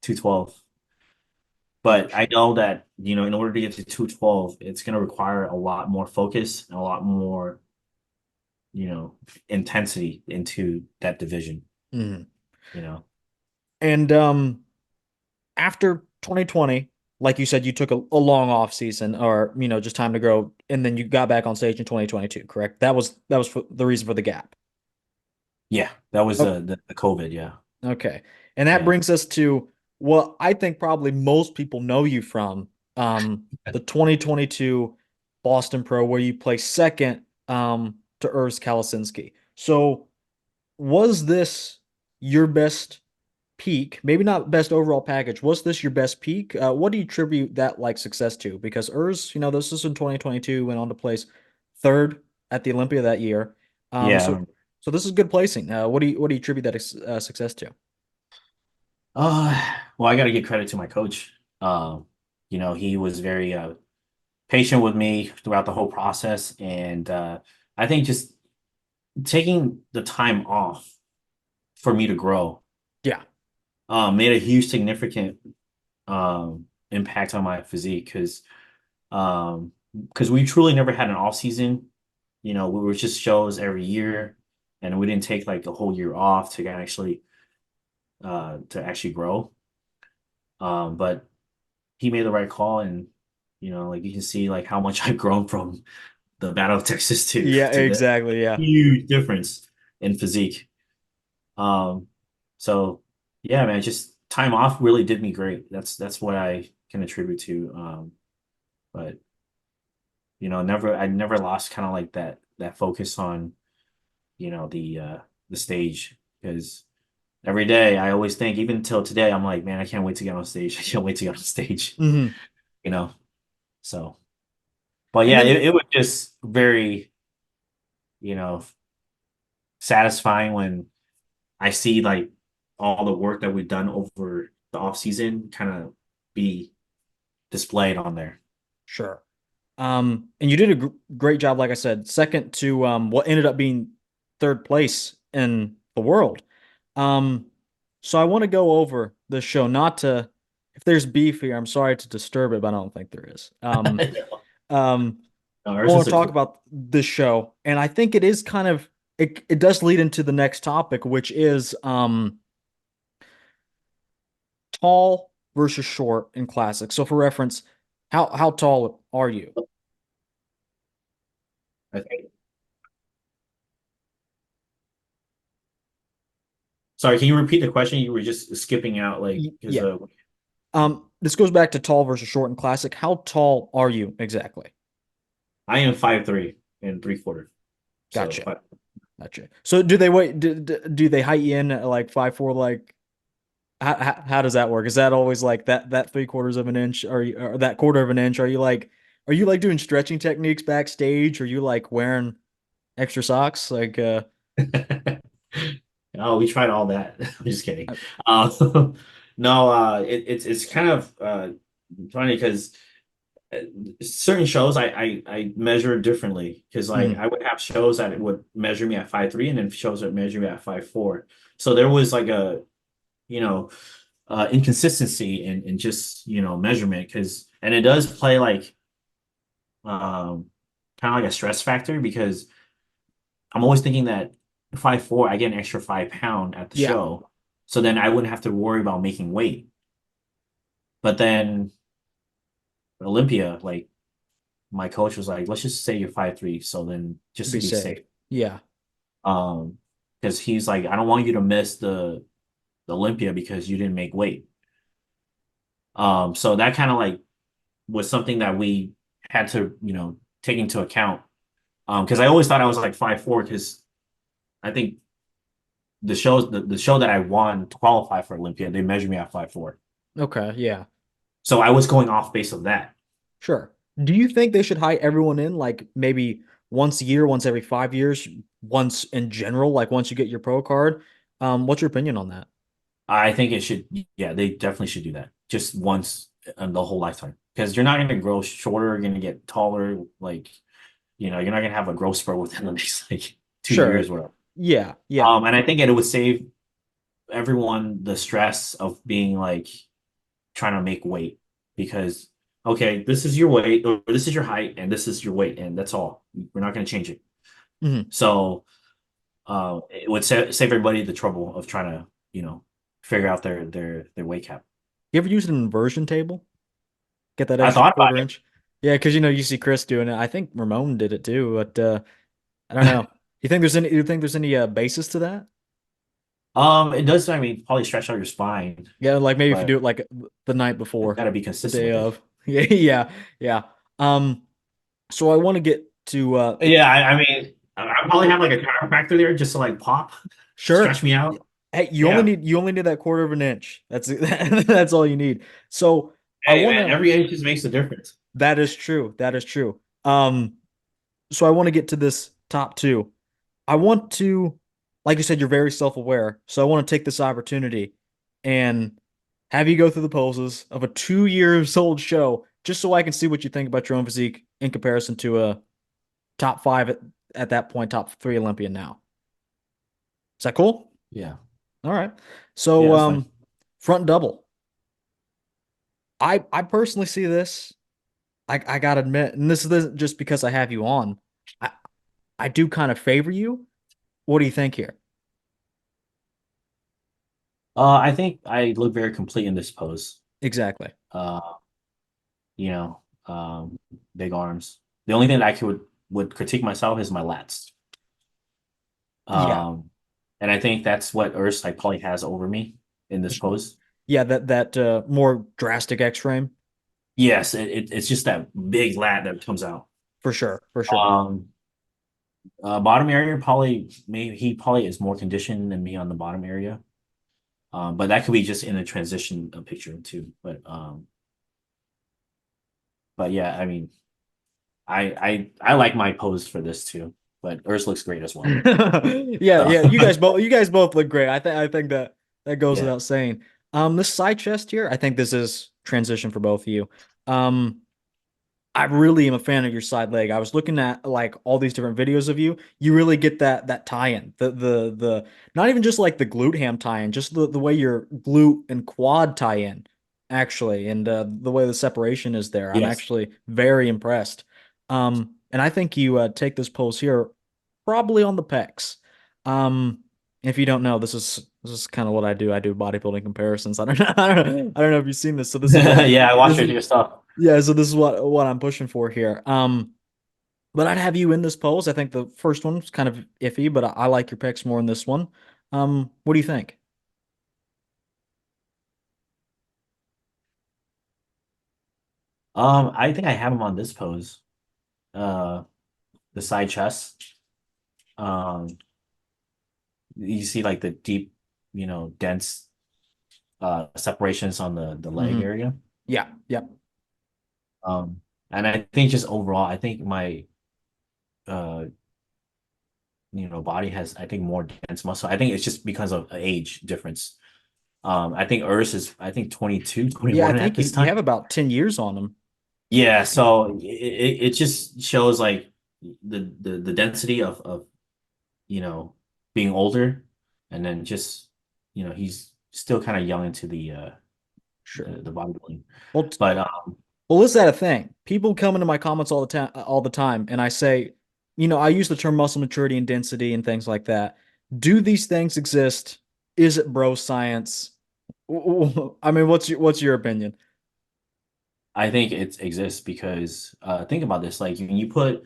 212. But I know that, in order to get to 212, it's going to require a lot more focus and a lot more, you know, intensity into that division, Mhm. you know. And after 2020, like you said, you took a long off season or, just time to grow, and then you got back on stage in 2022, correct? That was the reason for the gap. Yeah, that was Oh, the COVID, yeah. okay. And that Yeah. brings us to what I think probably most people know you from, the 2022 Boston Pro, where you placed second to Urs Kalasinski. So was this your best peak? Maybe not best overall package. Was this your best peak? What do you attribute that like success to? Because Urs, this is in 2022, went on to place third at the Olympia that year. Um, Yeah. so so this is good placing. What do you attribute that success to? Well, I got to give credit to my coach. He was very patient with me throughout the whole process and I think just taking the time off for me to grow Yeah, made a huge significant impact on my physique because we truly never had an off season. We were just shows every year, and we didn't take like a whole year off to actually grow. But he made the right call, and like you can see like how much I've grown from the Battle of Texas to yeah, to the exactly. Yeah. huge difference in physique. Um, so yeah, man, just time off really did me great. That's what I can attribute to. But I never lost kind of like that focus on, the stage because every day I always think, even till today, I'm like, man, I can't wait to get on stage. I can't wait to get on stage, Hmm. you know. So, but And yeah, then it was just very, you know, satisfying when I see like all the work that we've done over the off season kind of be displayed on there. sure. And you did a great job, like I said, second to what ended up being third place in the world. Um, so I want to go over this show, not to, if there's beef here, I'm sorry to disturb it, but I don't think there is. Um, No, I ours want is to a talk cool. about this show, and I think it is kind of it does lead into the next topic, which is tall versus short in classic. So for reference, how tall are you? I think. Sorry, can you repeat the question? You were just skipping out, like, because Yeah. This goes back to tall versus short in classic. How tall are you exactly? I am 5'3" and 3/4. So Gotcha. Gotcha. So do they wait? Do they height you in at like 5'4"? Like how does that work? Is that always like that 3/4 of an inch, or that quarter of an inch? Are you like doing stretching techniques backstage? Are you like wearing extra socks? Like Oh, we tried all that. I'm just kidding. uh, No, it's kind of funny because certain shows I measure differently because like mhm. I would have shows that would measure me at 5'3" and then shows that measure me at 5'4". So there was like a you know inconsistency in just measurement because and it does play like kind of like a stress factor because I'm always thinking that 5'4" I get an extra 5 pound at the Yeah, show, so then I wouldn't have to worry about making weight. But then Olympia, like my coach was like, let's just say you're 5'3", so then to just to be be safe. safe. Yeah, Um, because he's like, I don't want you to miss the Olympia because you didn't make weight. So that kind of like was something that we had to, take into account. Because I always thought I was like 5'4", because I think the show that I won to qualify for Olympia, they measured me at 5'4". okay, yeah, So I was going off base of that. sure. Do you think they should height everyone in like maybe once a year, once every 5 years, once in general, like once you get your pro card? What's your opinion on that? I think it should, yeah, they definitely should do that just once in the whole lifetime. Because you're not going to grow shorter, you're going to get taller. Like, you're not going to have a growth spurt within the next like 2 years Sure. or whatever. Yeah, yeah. And I think it would save everyone the stress of being like trying to make weight because, okay, this is your weight or this is your height and this is your weight and that's all. We're not going to change it. Mhm. So, it would save everybody the trouble of trying to, figure out their weight cap. You ever use an inversion table? Get that I extra thought about quarter it. inch? Yeah, because you see Chris doing it. I think Ramon did it too, but I don't know. You think there's any basis to that? It does, I mean, probably stretch out your spine, Yeah, like maybe if you but do it like the night you before, gotta be the consistent day with it. of. Yeah, yeah, yeah. Um, so I want to get to the Yeah, I mean, I probably have like a chiropractor there just to like pop, stretch sure. me out. Hey, Yeah. you only need that quarter of an inch. That's that's all you need. So I Hey, want man, to. every inch just makes a difference. That is true. That is true. So I want to get to this top two. I want to, like you said, you're very self-aware. So I want to take this opportunity and have you go through the poses of a 2 years old show, just so I can see what you think about your own physique in comparison to a top five at that point, top three Olympian now. Is that cool? Yeah. All right. Yeah, So that's fine. front double. I personally see this. I gotta admit, and this isn't just because I have you on. I I do kind of favor you. What do you think here? I think I look very complete in this pose. Exactly. Uh, you know, um, big arms. The only thing that I would critique myself is my lats. Yeah. Um, and I think that's what Urs like probably has over me in this pose. Yeah, that more drastic X frame Yes, it's just that big lat that comes out. for sure, for sure. Um, bottom area probably maybe he probably is more conditioned than me on the bottom area. But that could be just in a transition picture too. But yeah, I mean, I like my pose for this too. But Urs looks great as well. Yeah, So yeah. You guys both look great. I think that that goes yeah, without saying. This side chest here, I think this is transition for both of you. Um, I really am a fan of your side leg. I was looking at like all these different videos of you. You really get that tie-in. The not even just like the glute ham tie-in, just the way your glute and quad tie in, actually, and the way the separation is there. I'm yes. actually very impressed. And I think you take this pose here probably on the pecs. Um, if you don't know, this is kind of what I do. I do bodybuilding comparisons. I don't know. I don't know if you've seen this. So this is what Yeah, I watched this your is. your stuff. Yeah. So this is what I'm pushing for here. But I'd have you in this pose. I think the first one's kind of iffy, but I like your picks more in this one. What do you think? I think I have him on this pose. Uh, the side chest. Um, you see like the deep, dense separations on the leg Hmm. area. Yeah. Yeah. Um, and I think just overall, I think my uh body has I think more dense muscle. I think it's just because of age difference. I think Urs is I think 22, Yeah. I 21 at think you this you time. have about 10 years on them. Yeah, so it just shows like the density of you know being older, and then just he's still kind of young into Sure. the bodybuilding. Well, But Well, is that a thing? People come into my comments all the time, and I say, I use the term muscle maturity and density and things like that. Do these things exist? Is it bro science? I mean, what's your opinion? I think it exists because think about this, like when you put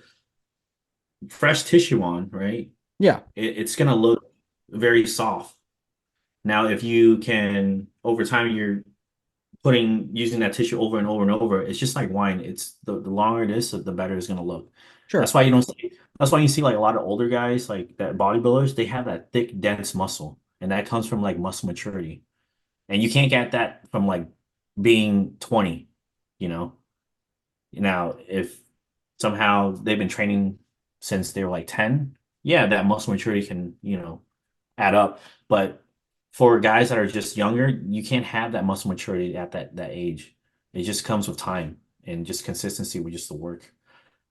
fresh tissue on, right? Yeah, It's gonna look very soft. Now, if you can over time you're putting using that tissue over and over and over, it's just like wine. It's the longer it is, the better it's gonna look. That's sure. why you don't see that's why you see like a lot of older guys like that bodybuilders, they have that thick, dense muscle. And that comes from like muscle maturity. And you can't get that from like being 20, you know. Now, if somehow they've been training since they were like 10, yeah, that muscle maturity can, add up. But for guys that are just younger, you can't have that muscle maturity at that age. It just comes with time and just consistency with just the work.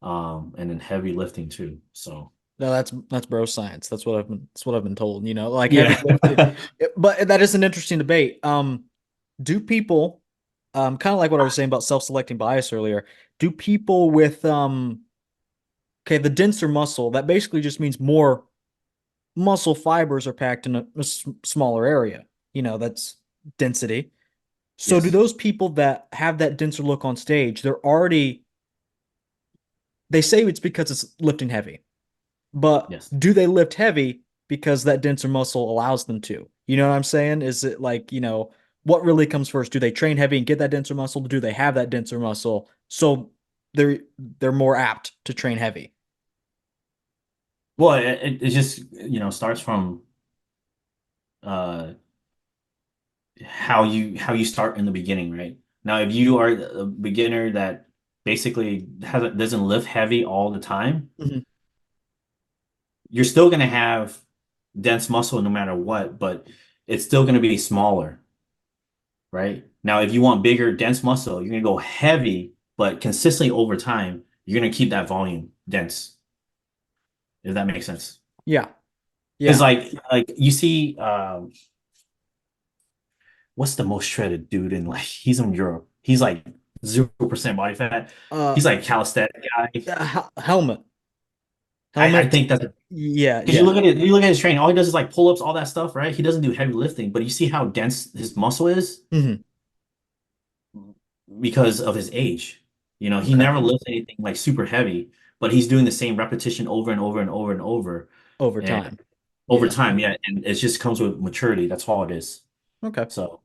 And then heavy lifting too. So No, that's bro science. That's what I've been told. Like heavy yeah. lifting. But that is an interesting debate. Do people, kind of like what I was saying about self-selecting bias earlier, do people with okay, the denser muscle, that basically just means more muscle fibers are packed in a smaller area. That's density. So do Yes. those people that have that denser look on stage, they say it's because it's lifting heavy, but Yes. do they lift heavy because that denser muscle allows them to? You know what I'm saying? Is it like, what really comes first? Do they train heavy and get that denser muscle? Do they have that denser muscle? So they're they're more apt to train heavy. Well, it just, starts from uh how you start in the beginning, right? Now, if you are a beginner that basically doesn't lift heavy all the time, Mhm. you're still going to have dense muscle no matter what, but it's still going to be smaller, right? Now, if you want bigger, dense muscle, you're going to go heavy, but consistently over time, you're going to keep that volume dense, if that makes sense. Yeah. Because Yeah. like you see, what's the most shredded dude in like he's in Europe. He's like 0% body fat. Uh, He's like calisthenic guy. helmet. I Helmet. think that's Yeah, because yeah. you look at his training, all he does is like pull-ups, all that stuff, right? He doesn't do heavy lifting, but you see how dense his muscle is Hmm. because of his age. He Okay. never lifts anything like super heavy, but he's doing the same repetition over and over and over and over. Over And time. over Yeah. time, yeah, and it just comes with maturity. That's all it is. Okay. So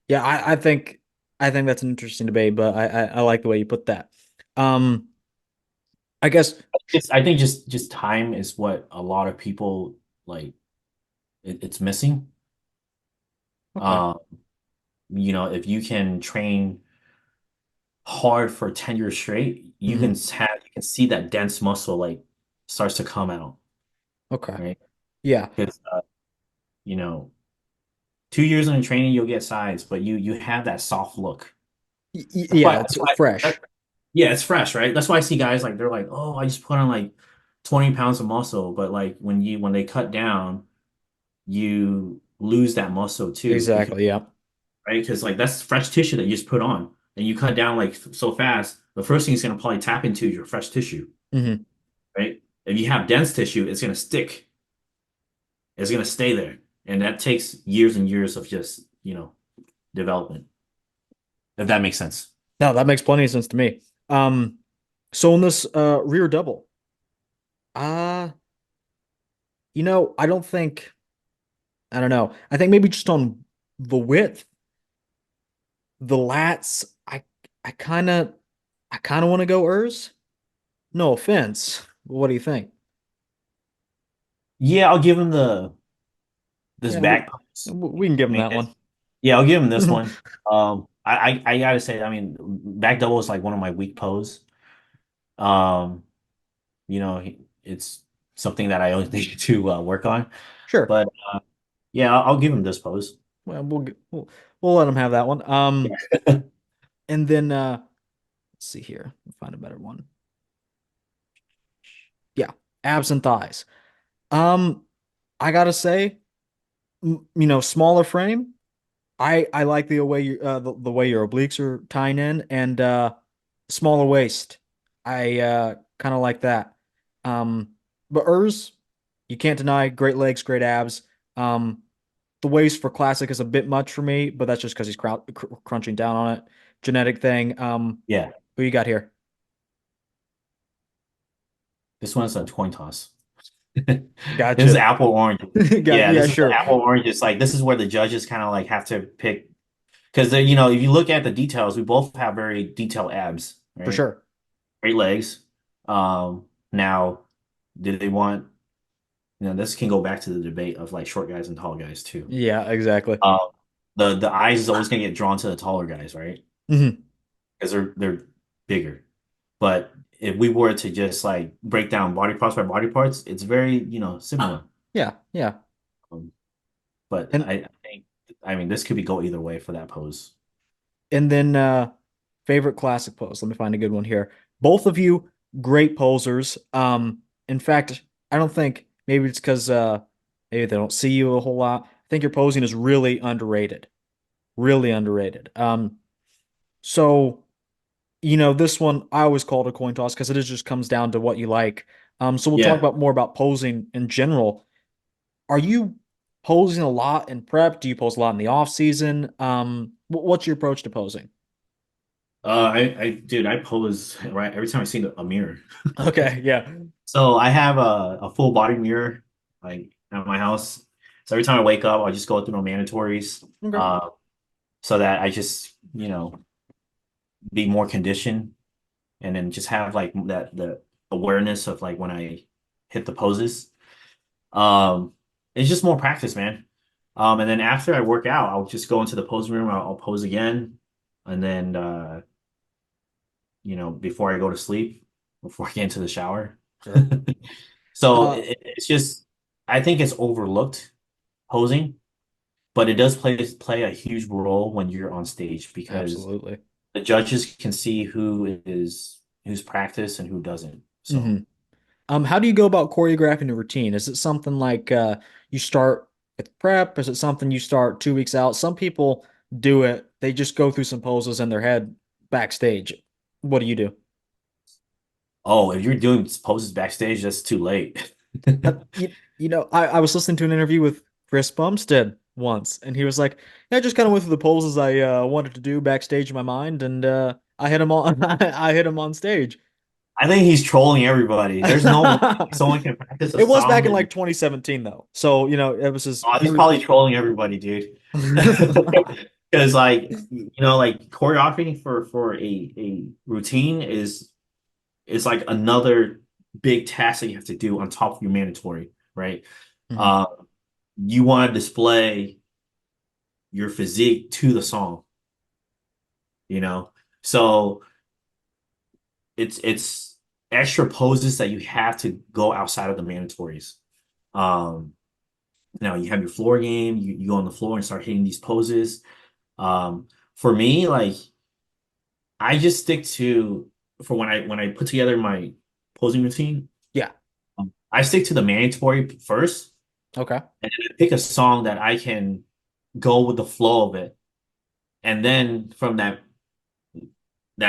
Yeah, I think that's an interesting debate, but I like the way you put that. Um, I guess. I think just time is what a lot of people like it's missing. Okay. Um, if you can train hard for 10 years straight, Hmm. you can see that dense muscle like starts to come out, Okay. right? Yeah. Because you know, 2 years in training, you'll get size, but you have that soft look. That's why Yeah, it's that's why fresh. yeah, it's fresh, right? That's why I see guys like they're like, oh, I just put on like 20 pounds of muscle, but like when they cut down, you lose that muscle too, because Exactly. Yeah. right? Because like that's fresh tissue that you just put on, and you cut down like so fast. The first thing it's gonna probably tap into is your fresh tissue, Hmm. right? If you have dense tissue, it's gonna stick. It's gonna stay there. And that takes years and years of just, development, if that makes sense. No, that makes plenty of sense to me. Um, so in this rear double, uh, I don't think I don't know. I think maybe just on the width, the lats, I kind of I kind of want to go Urs. No offense. What do you think? Yeah, I'll give him the this Yeah, back post. we can give I him mean, that one. yeah, I'll give him this one. I gotta say, I mean, back double is like one of my weak pose. Um, it's something that I always need to work on. Sure. But yeah, I'll give him this pose. Well, we'll let him have that one. Yeah. And then let's see here. We'll find a better one. Yeah, abs and thighs. Um, I gotta say, smaller frame. I like the way the way your obliques are tying in and smaller waist. I kind of like that. But Urs, you can't deny great legs, great abs. Um, the waist for classic is a bit much for me, but that's just because he's crunching down on it. Genetic thing. Yeah, Who you got here? this one's a coin toss. This is Gotcha. apple orange. Yeah, Yeah, this is the sure, apple orange. It's like this is where the judges kind of like have to pick because if you look at the details, we both have very detailed abs, for right? sure. Great legs. Now, did they want, this can go back to the debate of like short guys and tall guys too. Yeah, exactly. Um, the eyes is always gonna get drawn to the taller guys, right? Hmm. Because they're bigger. But if we were to just like break down body parts by body parts, it's very, similar. Yeah, yeah. Um, but And I think, I mean, this could be go either way for that pose. And then favorite classic pose. Let me find a good one here. Both of you great posers. In fact, I don't think maybe it's because maybe they don't see you a whole lot. I think your posing is really underrated. Really underrated. So this one I always call it a coin toss because it is just comes down to what you like. So we'll talk Yeah. about more about posing in general. Are you posing a lot in prep? Do you pose a lot in the off season? What's your approach to posing? Dude, I pose right every time I see a mirror. Okay, yeah. So I have a full body mirror like at my house. So every time I wake up, I'll just go through my mandatories, Okay. so that I just, be more conditioned and then just have like the awareness of like when I hit the poses. Um, it's just more practice, man. And then after I work out, I'll just go into the pose room. I'll pose again, and then before I go to sleep, before I get into the shower. Sure. So Uh, it's just, I think it's overlooked posing, but it does play a huge role when you're on stage because Absolutely. the judges can see who's practiced and who doesn't. Hmm. So, How do you go about choreographing a routine? Is it something like you start with prep? Is it something you start 2 weeks out? Some people do it. They just go through some poses in their head backstage. What do you do? oh, if you're doing poses backstage, that's too late. I was listening to an interview with Chris Bumstead once, and he was like, "Yeah, I just kind of went through the poses I wanted to do backstage in my mind, and I hit him on I hit him on stage." I think he's trolling everybody. There's no way someone can practice a It was back song in like and 2017 though. So, it was his oh, he he's was probably trolling everybody, dude. Because like choreography for a routine is like another big task that you have to do on top of your mandatory, right? Mhm. Uh, you want to display your physique to the song, you know? So it's extra poses that you have to go outside of the mandatories. Um, Now you have your floor game, you go on the floor and start hitting these poses. For me, like I just stick to for when I put together my posing routine, Yeah. I stick to the mandatory first, Okay. and then I pick a song that I can go with the flow of it, and then from that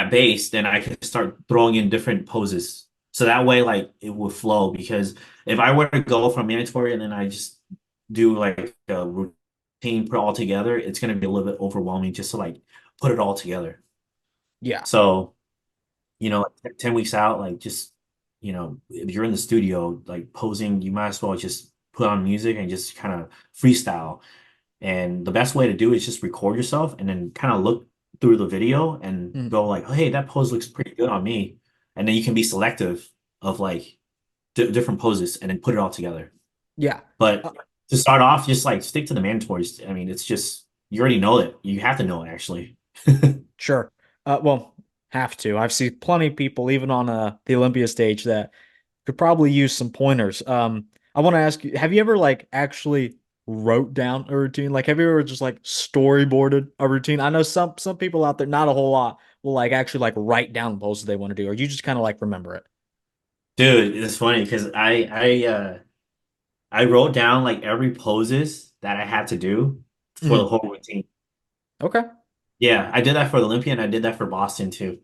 base, then I can start throwing in different poses. So that way, like it will flow. Because if I were to go from mandatory and then I just do like a routine, put it all together, it's going to be a little bit overwhelming just to like put it all together. Yeah. So, 10 weeks out, like just, if you're in the studio, like posing, you might as well just put on music and just kind of freestyle. And the best way to do it is just record yourself and then kind of look through the video and Mhm. go like, oh, hey, that pose looks pretty good on me. And then you can be selective of like di different poses and then put it all together. Yeah. But Uh, to start off, just like stick to the mandatories. I mean, it's just you already know it. You have to know it actually. sure. Well, have to. I've seen plenty of people, even on the Olympia stage, that could probably use some pointers. I want to ask you, have you ever like actually wrote down a routine? Like, have you ever just like storyboarded a routine? I know some people out there, not a whole lot, will like actually like write down poses they want to do, or you just kind of like remember it. Dude, it's funny because I wrote down like every poses that I had to do for the Mhm. whole routine. Okay. Yeah, I did that for the Olympian. I did that for Boston too.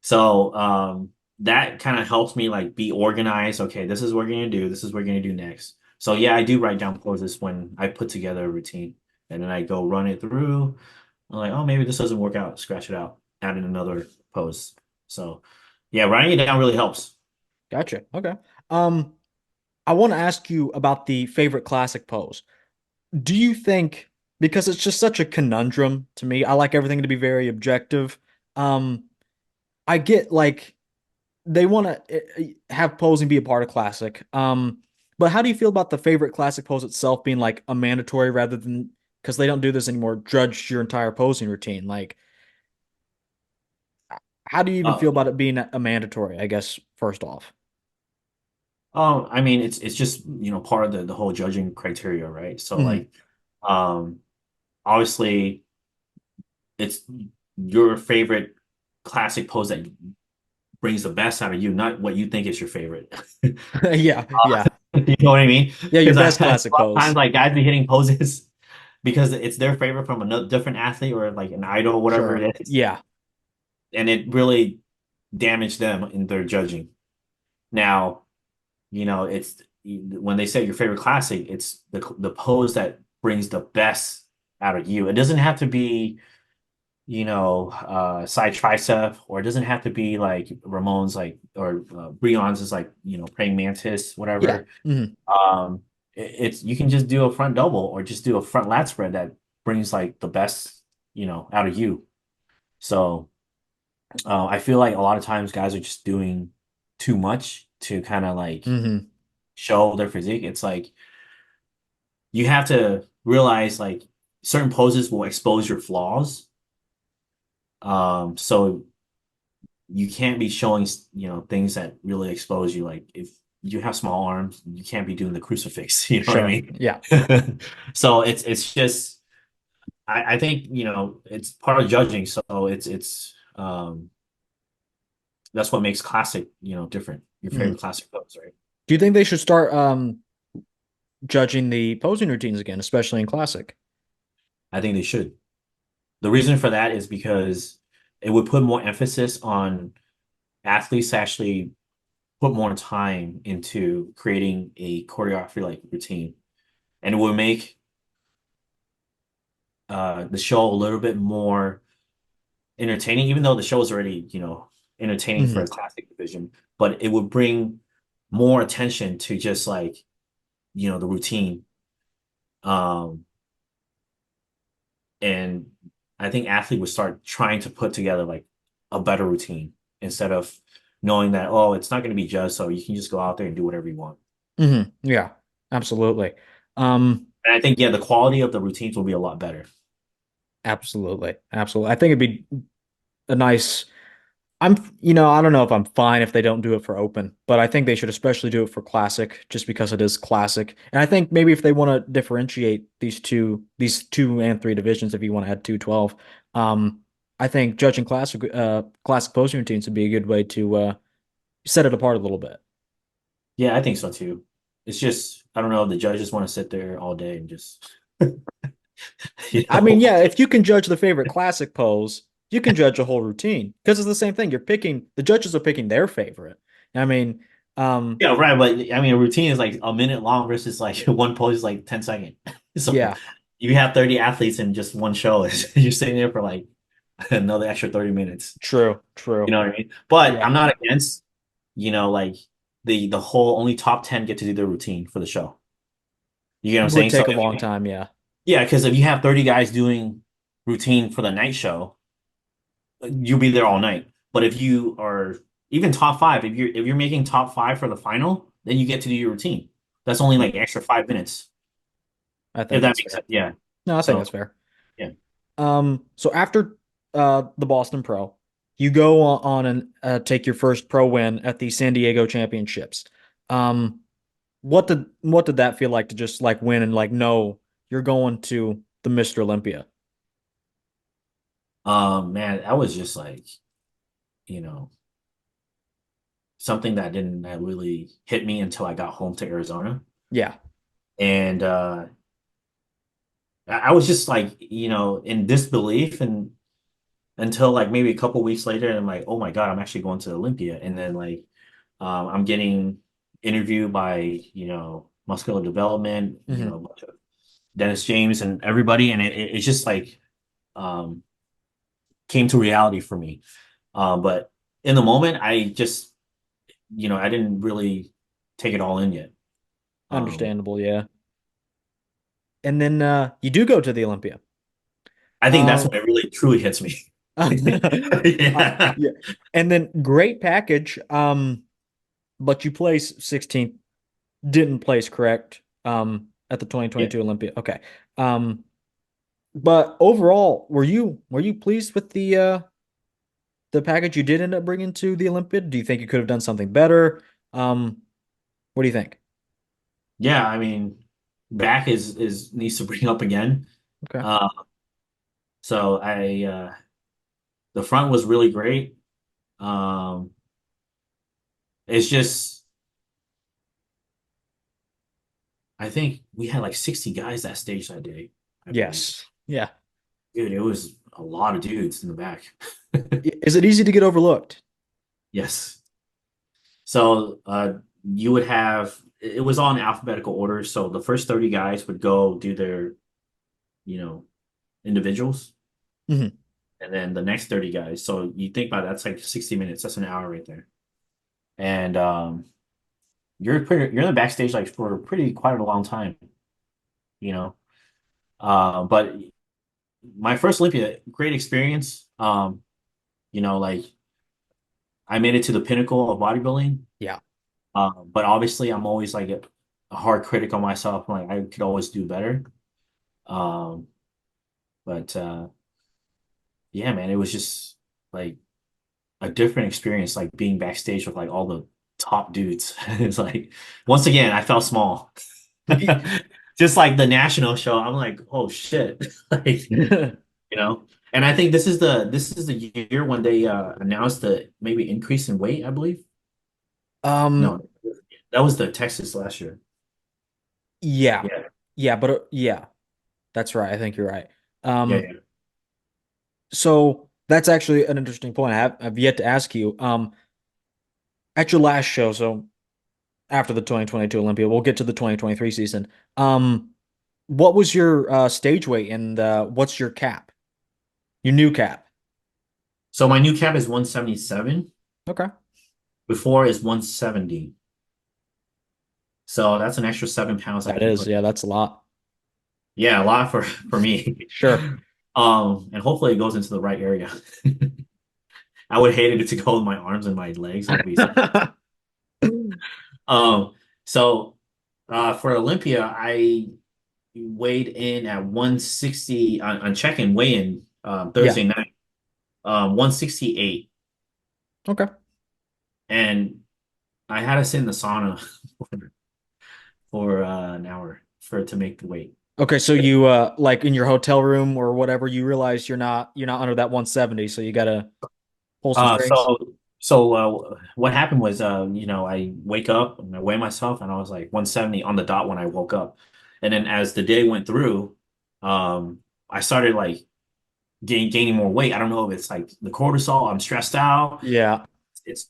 So that kind of helps me like be organized. Okay, this is what we're gonna do. This is what we're gonna do next. So yeah, I do write down poses when I put together a routine, and then I go run it through. I'm like, oh, maybe this doesn't work out. Scratch it out. Add in another pose. So yeah, writing it down really helps. Gotcha. Okay. Um, I want to ask you about the favorite classic pose. Do you think, because it's just such a conundrum to me, I like everything to be very objective. Um, I get like they want to have posing be a part of classic. But how do you feel about the favorite classic pose itself being like a mandatory rather than, because they don't do this anymore, judge your entire posing routine? Like, how do you even Uh, feel about it being a mandatory, I guess, first off? I mean, it's just part of the whole judging criteria, right? So Mhm. like, um, obviously, it's your favorite classic pose that brings the best out of you, not what you think is your favorite. Yeah, yeah. You know what I mean? Yeah, your Because best a classic lot of times, pose. like guys be hitting poses because it's their favorite from another different athlete or like an idol, whatever Sure. it is, Yeah. and it really damaged them in their judging. Now, it's when they say your favorite classic, it's the pose that brings the best out of you. It doesn't have to be, side tricep, or it doesn't have to be like Ramon's like or Breon's is like, praying mantis, Yeah. whatever. Mhm. It's you can just do a front double or just do a front lat spread that brings like the best, out of you. So I feel like a lot of times guys are just doing too much to kind of like Mhm. show their physique. It's like you have to realize like certain poses will expose your flaws. So you can't be showing, things that really expose you. Like if you have small arms, you can't be doing the crucifix. You know what I Sure. mean? Yeah. So it's just I think it's part of judging. So it's that's what makes classic different. Your Mhm. favorite classic pose, right? Do you think they should start judging the posing routines again, especially in classic? I think they should. The reason for that is because it would put more emphasis on athletes to actually put more time into creating a choreography like routine, and it would make the show a little bit more entertaining, even though the show is already entertaining for a Mhm. classic division. But it would bring more attention to just like the routine. Um, and I think athlete would start trying to put together like a better routine instead of knowing that, oh, it's not going to be judged, so you can just go out there and do whatever you want. Mhm. Yeah. Absolutely. And I think, yeah, the quality of the routines will be a lot better. Absolutely. Absolutely. I think it'd be a nice. I don't know if I'm fine if they don't do it for open, but I think they should especially do it for classic just because it is classic. And I think maybe if they want to differentiate these two and three divisions, if you want to add 212, I think judging classic posing routines would be a good way to set it apart a little bit. Yeah, I think so too. It's just, I don't know, the judges want to sit there all day and just, you I mean, know. yeah, if you can judge the favorite classic pose, you can judge a whole routine because it's the same thing. The judges are picking their favorite. I mean, Yeah, right. But I mean, a routine is like a minute long versus like one pose is like 10 seconds. So Yeah, you have 30 athletes in just one show. You're sitting there for like another extra 30 minutes. true, You true. know what I mean? But Yeah, I'm not against, like the whole only top 10 get to do their routine for the show. You get what I'm would saying? So take a if long you, time. Yeah, yeah, because if you have 30 guys doing routine for the night show, you'll be there all night. But if you are even top five, if you're making top five for the final, then you get to do your routine. That's only yeah, like extra 5 minutes. I If think that that's makes fair. sense. Yeah. No, I think that's So fair. yeah. So after the Boston Pro, you go on and take your first pro win at the San Diego Championships. Um, what did that feel like to just like win and like know you're going to the Mr. Olympia? Man, that was just like, you know, something that really hit me until I got home to Arizona. Yeah. And I was just like, in disbelief and until like maybe a couple weeks later, and I'm like, oh my God, I'm actually going to Olympia. And then like I'm getting interviewed by, muscular development, Hmm. a bunch of Dennis James and everybody, and it's just like um came to reality for me. But in the moment, I just, I didn't really take it all in yet. Um, Understandable, yeah. And then you do go to the Olympia. I think that's Um, when it really truly hits me. Yeah. yeah. And then great package. But you place 16th, didn't place correct at the Yeah. 2022 Olympia. Okay. Um, but overall, were you pleased with the package you did end up bringing to the Olympiad? Do you think you could have done something better? Um, what do you think? Yeah, I mean, back is needs to bring up again. Okay. Uh, so the front was really great. Um, it's just I think we had like 60 guys that stage that day, I believe. Yes. Yeah. Dude, it was a lot of dudes in the back. Is it easy to get overlooked? Yes. So you would have it was all in alphabetical order. So the first 30 guys would go do their, you know, individuals, Hmm. and then the next 30 guys. So you think about it, that's like 60 minutes. That's an hour right there. And you're in the backstage like for pretty quite a long time, you know. But my first Olympia, great experience. Like I made it to the pinnacle of bodybuilding. Yeah. But obviously I'm always like a hard critic on myself. Like I could always do better. Um, but yeah, man, it was just like a different experience, like being backstage with like all the top dudes. It's like once again, I felt small. Just like the national show, I'm like, oh shit. Like, you know. And I think this is the year when they announced the maybe increase in weight, I believe. Um, No, that was the Texas last year. yeah. Yeah. Yeah, but yeah, that's right. I think you're right. Yeah, Um, yeah. so that's actually an interesting point. I've yet to ask you. At your last show, so after the 2022 Olympia, we'll get to the 2023 season. What was your stage weight and what's your cap? Your new cap. So my new cap is 177. Okay. Before is 170. So that's an extra 7 pounds I That can is, put. yeah, that's a lot. Yeah, a lot for me. Sure. And hopefully it goes into the right area. I would hate it to go with my arms and my legs. That would be so. Um, so for Olympia, I weighed in at 160 on check-in weigh-in Yeah. Thursday night, 168, Okay. and I had to sit in the sauna for an hour for it to make the weight. Okay, so you like in your hotel room or whatever, you realize you're not under that 170, so you gotta pull some Uh, strings. so what happened was, I wake up and I weigh myself, and I was like 170 on the dot when I woke up, and then as the day went through, I started like gaining more weight. I don't know if it's like the cortisol. I'm stressed out. Yeah. it's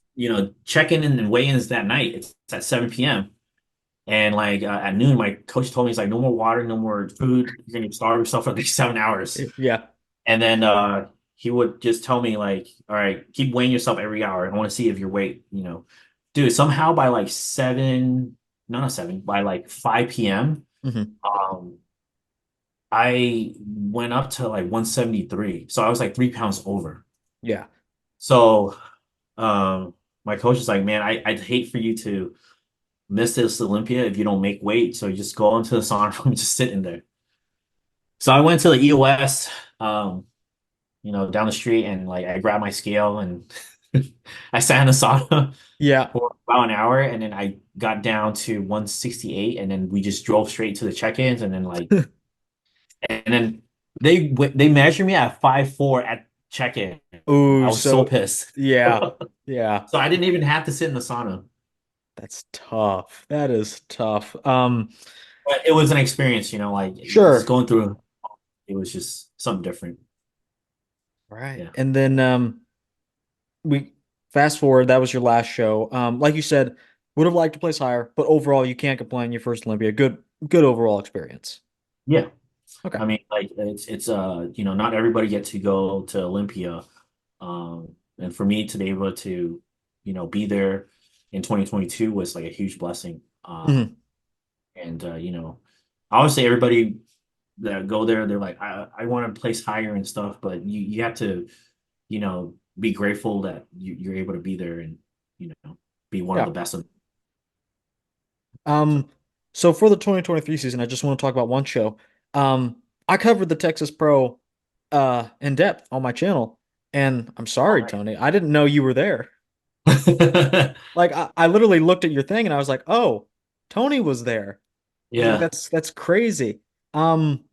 check-in and weigh-ins that night. It's at 7 p.m. And like at noon, my coach told me he's like, no more water, no more food. You're gonna starve yourself for like 7 hours. Yeah. And then he would just tell me like, all right, keep weighing yourself every hour. I want to see if your weight, dude, somehow by like seven, no, not seven, by like 5 p.m., Hmm. um, I went up to like 173. So I was like 3 pounds over. Yeah. So my coach is like, man, I'd hate for you to miss this Olympia if you don't make weight. So you just go into the sauna room and just sit in there. So I went to the EOS, down the street, and like I grabbed my scale and I sat in the sauna Yeah. for about an hour, and then I got down to 168, and then we just drove straight to the check-ins, and then they measured me at 5'4" at check-in. I Ooh, was so so pissed. yeah. Yeah. So I didn't even have to sit in the sauna. That's tough. That is tough. But it was an experience, like just Sure. going through it was just something different. Right. Yeah. And then we fast forward, that was your last show. Like you said, would have liked to place higher, but overall you can't complain. Your first Olympia. Good overall experience. Yeah. Okay. I mean, like it's not everybody gets to go to Olympia. And for me to be able to, be there in 2022 was like a huge blessing. Hmm. And I would say everybody that go there, they're like, I want to place higher and stuff, but you have to, be grateful that you're able to be there and, be one of Yeah. the best of. Um, so for the 2023 season, I just want to talk about one show. I covered the Texas Pro in depth on my channel, and I'm sorry, All Tony, I didn't know you were there. right. Like I literally looked at your thing and I was like, oh, Tony was there. I was like, Yeah. that's crazy. Um,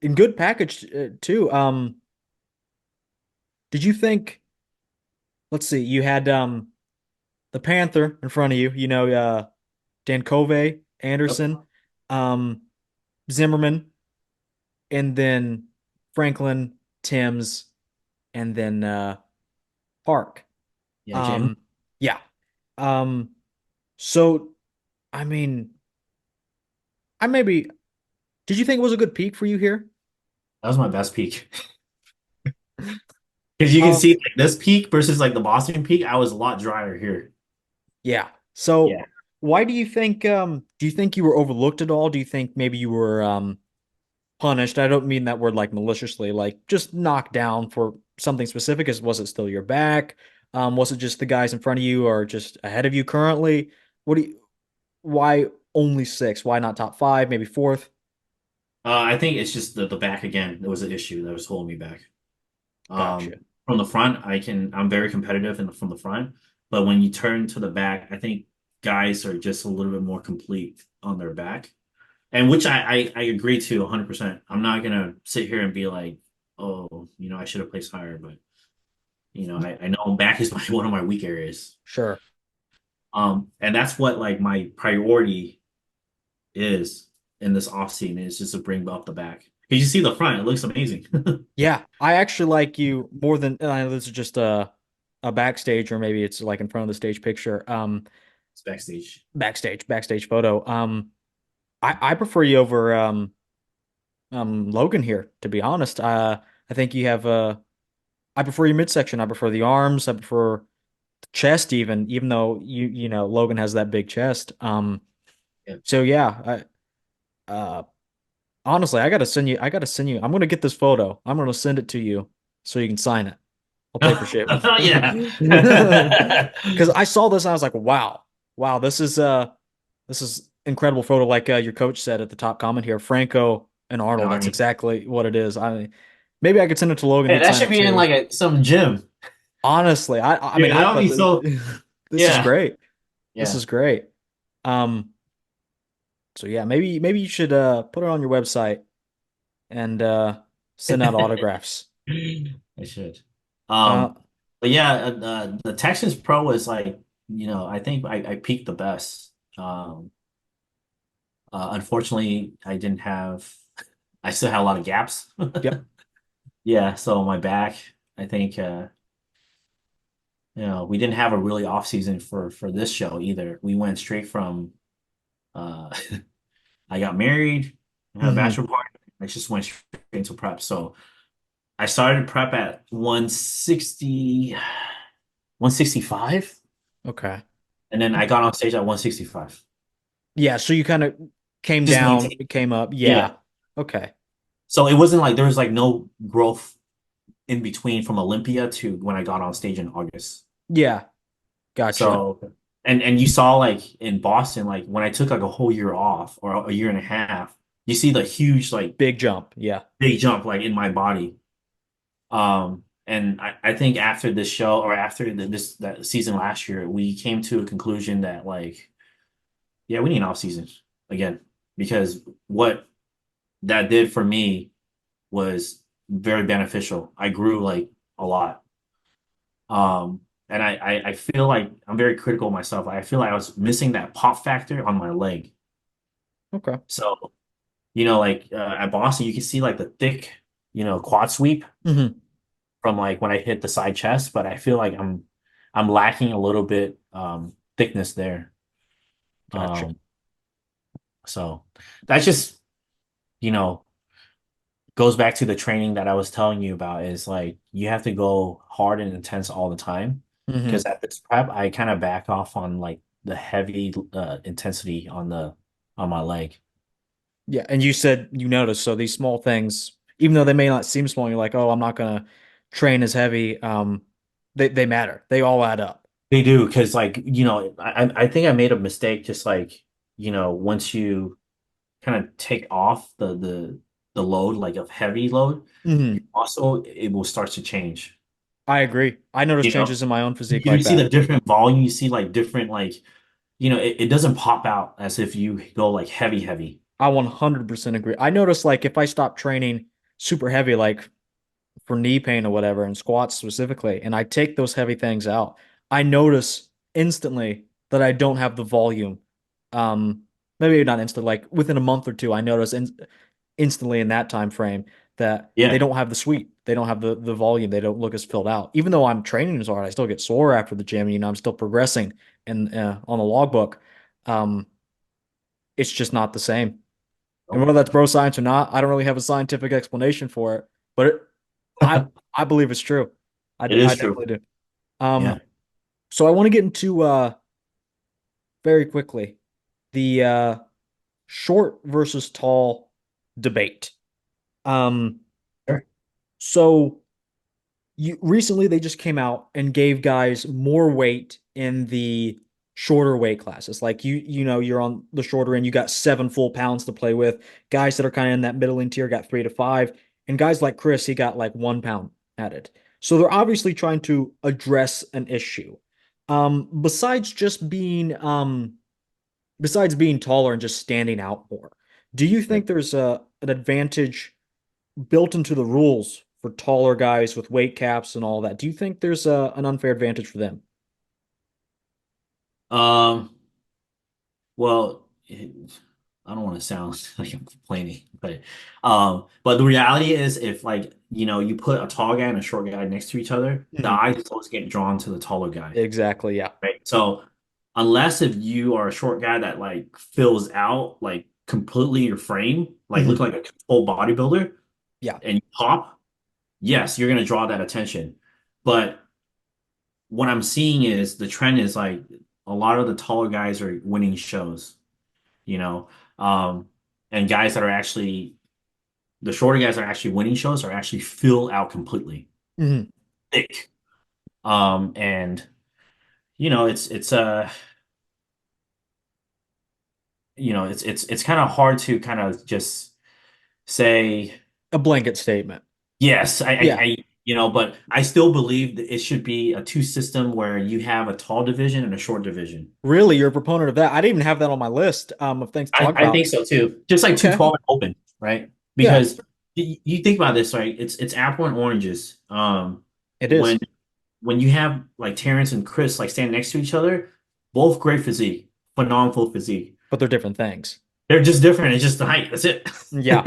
in good package too. Did you think, let's see, you had the Panther in front of you, Dan Covey, Yep. Anderson, um, Zimmerman, and then Franklin, Timms, and then Park. Yeah, Jim. Um, yeah. Um, so I mean, I maybe did you think it was a good peak for you here? That was my best peak. Because you can Um, see like this peak versus like the Boston peak, I was a lot drier here. yeah. Yeah. So why do you think you were overlooked at all? Do you think maybe you were punished? I don't mean that word like maliciously, like just knocked down for something specific. Was it still your back? Was it just the guys in front of you or just ahead of you currently? What do you why only six? Why not top five, maybe fourth? I think it's just the back again. There was an issue that was holding me back. Gotcha. From the front, I'm very competitive from the front, but when you turn to the back, I think guys are just a little bit more complete on their back, and which I agree to 100%. I'm not gonna sit here and be like, oh, I should have placed higher, but I know back is one of my weak areas. Sure. And that's what like my priority is in this off season is just to bring up the back. Because you see the front, it looks amazing. Yeah, I actually like you more than I know this is just a backstage or maybe it's like in front of the stage picture. It's backstage. Backstage photo. I prefer you over Logan here, to be honest. I think you have I prefer your midsection. I prefer the arms. I prefer the chest even though Logan has that big chest. Yeah. So yeah, honestly, I gotta send you. I'm gonna get this photo. I'm gonna send it to you so you can sign it. I'll pay for shipping. Yeah. Because I saw this and I was like, wow, this is incredible photo. Like your coach said at the top comment here, Franco and Arnold. That's Arnie. exactly what it is. Maybe I could send it to Logan. Hey, He'd that sign should it be in too. like some gym. Honestly, I mean, Yeah, I that would thought be so. this is Yeah. great. This Yeah. is great. Um, so yeah, maybe you should put it on your website and send out autographs. I should. Uh, But yeah, the Texas Pro was like, I think I peaked the best. Unfortunately, I still had a lot of gaps. yep. Yeah, so my back, I think, we didn't have a really off season for this show either. We went straight from uh I got married, I had a Hmm. bachelor party, I just went straight into prep. So I started prep at 160, 165, Okay. and then I got on stage at 165. Yeah, so you kind of came Just down, maintain. came up. Yeah. Yeah. Okay. So it wasn't like there was like no growth in between from Olympia to when I got on stage in August. Yeah, gotcha. So and you saw like in Boston, like when I took like a whole year off or a year and a half, you see the huge like Big jump. Yeah. big jump like in my body. And I think after this show or after this that season last year, we came to a conclusion that like, yeah, we need an off season again because what that did for me was very beneficial. I grew like a lot. And I feel like I'm very critical of myself. I feel like I was missing that pop factor on my leg. Okay. So, like at Boston, you can see like the thick, quad sweep Hmm. from like when I hit the side chest, but I feel like I'm lacking a little bit thickness there. Gotcha. Um, so that's just, you know, goes back to the training that I was telling you about is like you have to go hard and intense all the time. Because Hmm. at this prep, I kind of back off on like the heavy intensity on my leg. Yeah, and you said you noticed, so these small things, even though they may not seem small, you're like, oh, I'm not gonna train as heavy. They matter. They all add up. They do because like I think I made a mistake just like once you kind of take off the load like of heavy load, you Hmm. also it will start to change. I agree. I noticed You know, changes in my own physique you like see the that. different volume, you see like different like it doesn't pop out as if you go like heavy. I 100% agree. I noticed like if I stop training super heavy, like for knee pain or whatever, and squats specifically, and I take those heavy things out, I notice instantly that I don't have the volume. Um, Maybe not instantly, like within a month or two, I notice instantly in that time frame that they Yeah. don't have the sweep, they don't have the volume, they don't look as filled out. Even though I'm training as hard, I still get sore after the gym. I'm still progressing and on the logbook. Um, it's just not the same. And Oh, whether that's bro science or not, I don't really have a scientific explanation for it, but I I believe it's true. it I is true. definitely do. Yeah. So I want to get into very quickly the short versus tall debate. Um, Sure. so you recently they just came out and gave guys more weight in the shorter weight classes. Like you're on the shorter end, you got 7 full pounds to play with. Guys that are kind of in that middling tier got 3 to 5, and guys like Chris, he got like 1 pound added. So they're obviously trying to address an issue. Besides just being besides being taller and just standing out more, do you Right. think there's an advantage built into the rules for taller guys with weight caps and all that? Do you think there's an unfair advantage for them? Um, well, I don't want to sound like I'm complaining, but the reality is if like, you put a tall guy and a short guy next to each other, the Mhm. eyes always get drawn to the taller guy, Exactly. Yeah. right? So unless if you are a short guy that like fills out like completely your frame, like look Mhm. like a full bodybuilder Yeah. and you pop, yes, you're gonna draw that attention. But what I'm seeing is the trend is like a lot of the taller guys are winning shows, you know, um, and guys that are actually the shorter guys that are actually winning shows are actually filled out completely Mhm. thick. And it's kind of hard to kind of just say A blanket statement. yes, Yeah. but I still believe that it should be a two system where you have a tall division and a short division. Really, you're a proponent of that. I didn't even have that on my list of things to talk I about. think so too. Just like Okay. 212 and open, right? Yeah, Because you think about this, right? It's apple and oranges. it When is. you have like Terrence and Chris like standing next to each other, both great physique, phenomenal physique. But they're different things. They're just different. It's just the height. That's it. Yeah.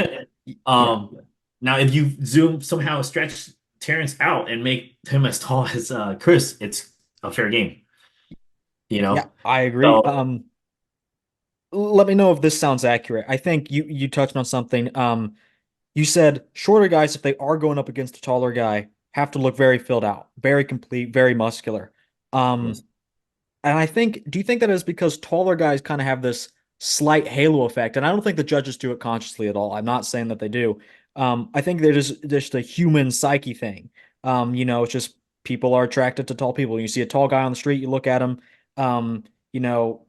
Yeah. um, Now if you zoom somehow stretch Terrence out and make him as tall as Chris, it's a fair game, you Yeah, know? I agree. So Let me know if this sounds accurate. I think you touched on something. You said shorter guys, if they are going up against a taller guy, have to look very filled out, very complete, very muscular. yes. Um, And I think, do you think that is because taller guys kind of have this slight halo effect? And I don't think the judges do it consciously at all. I'm not saying that they do. I think they're just a human psyche thing. It's just people are attracted to tall people. You see a tall guy on the street, you look at him. Um, you know,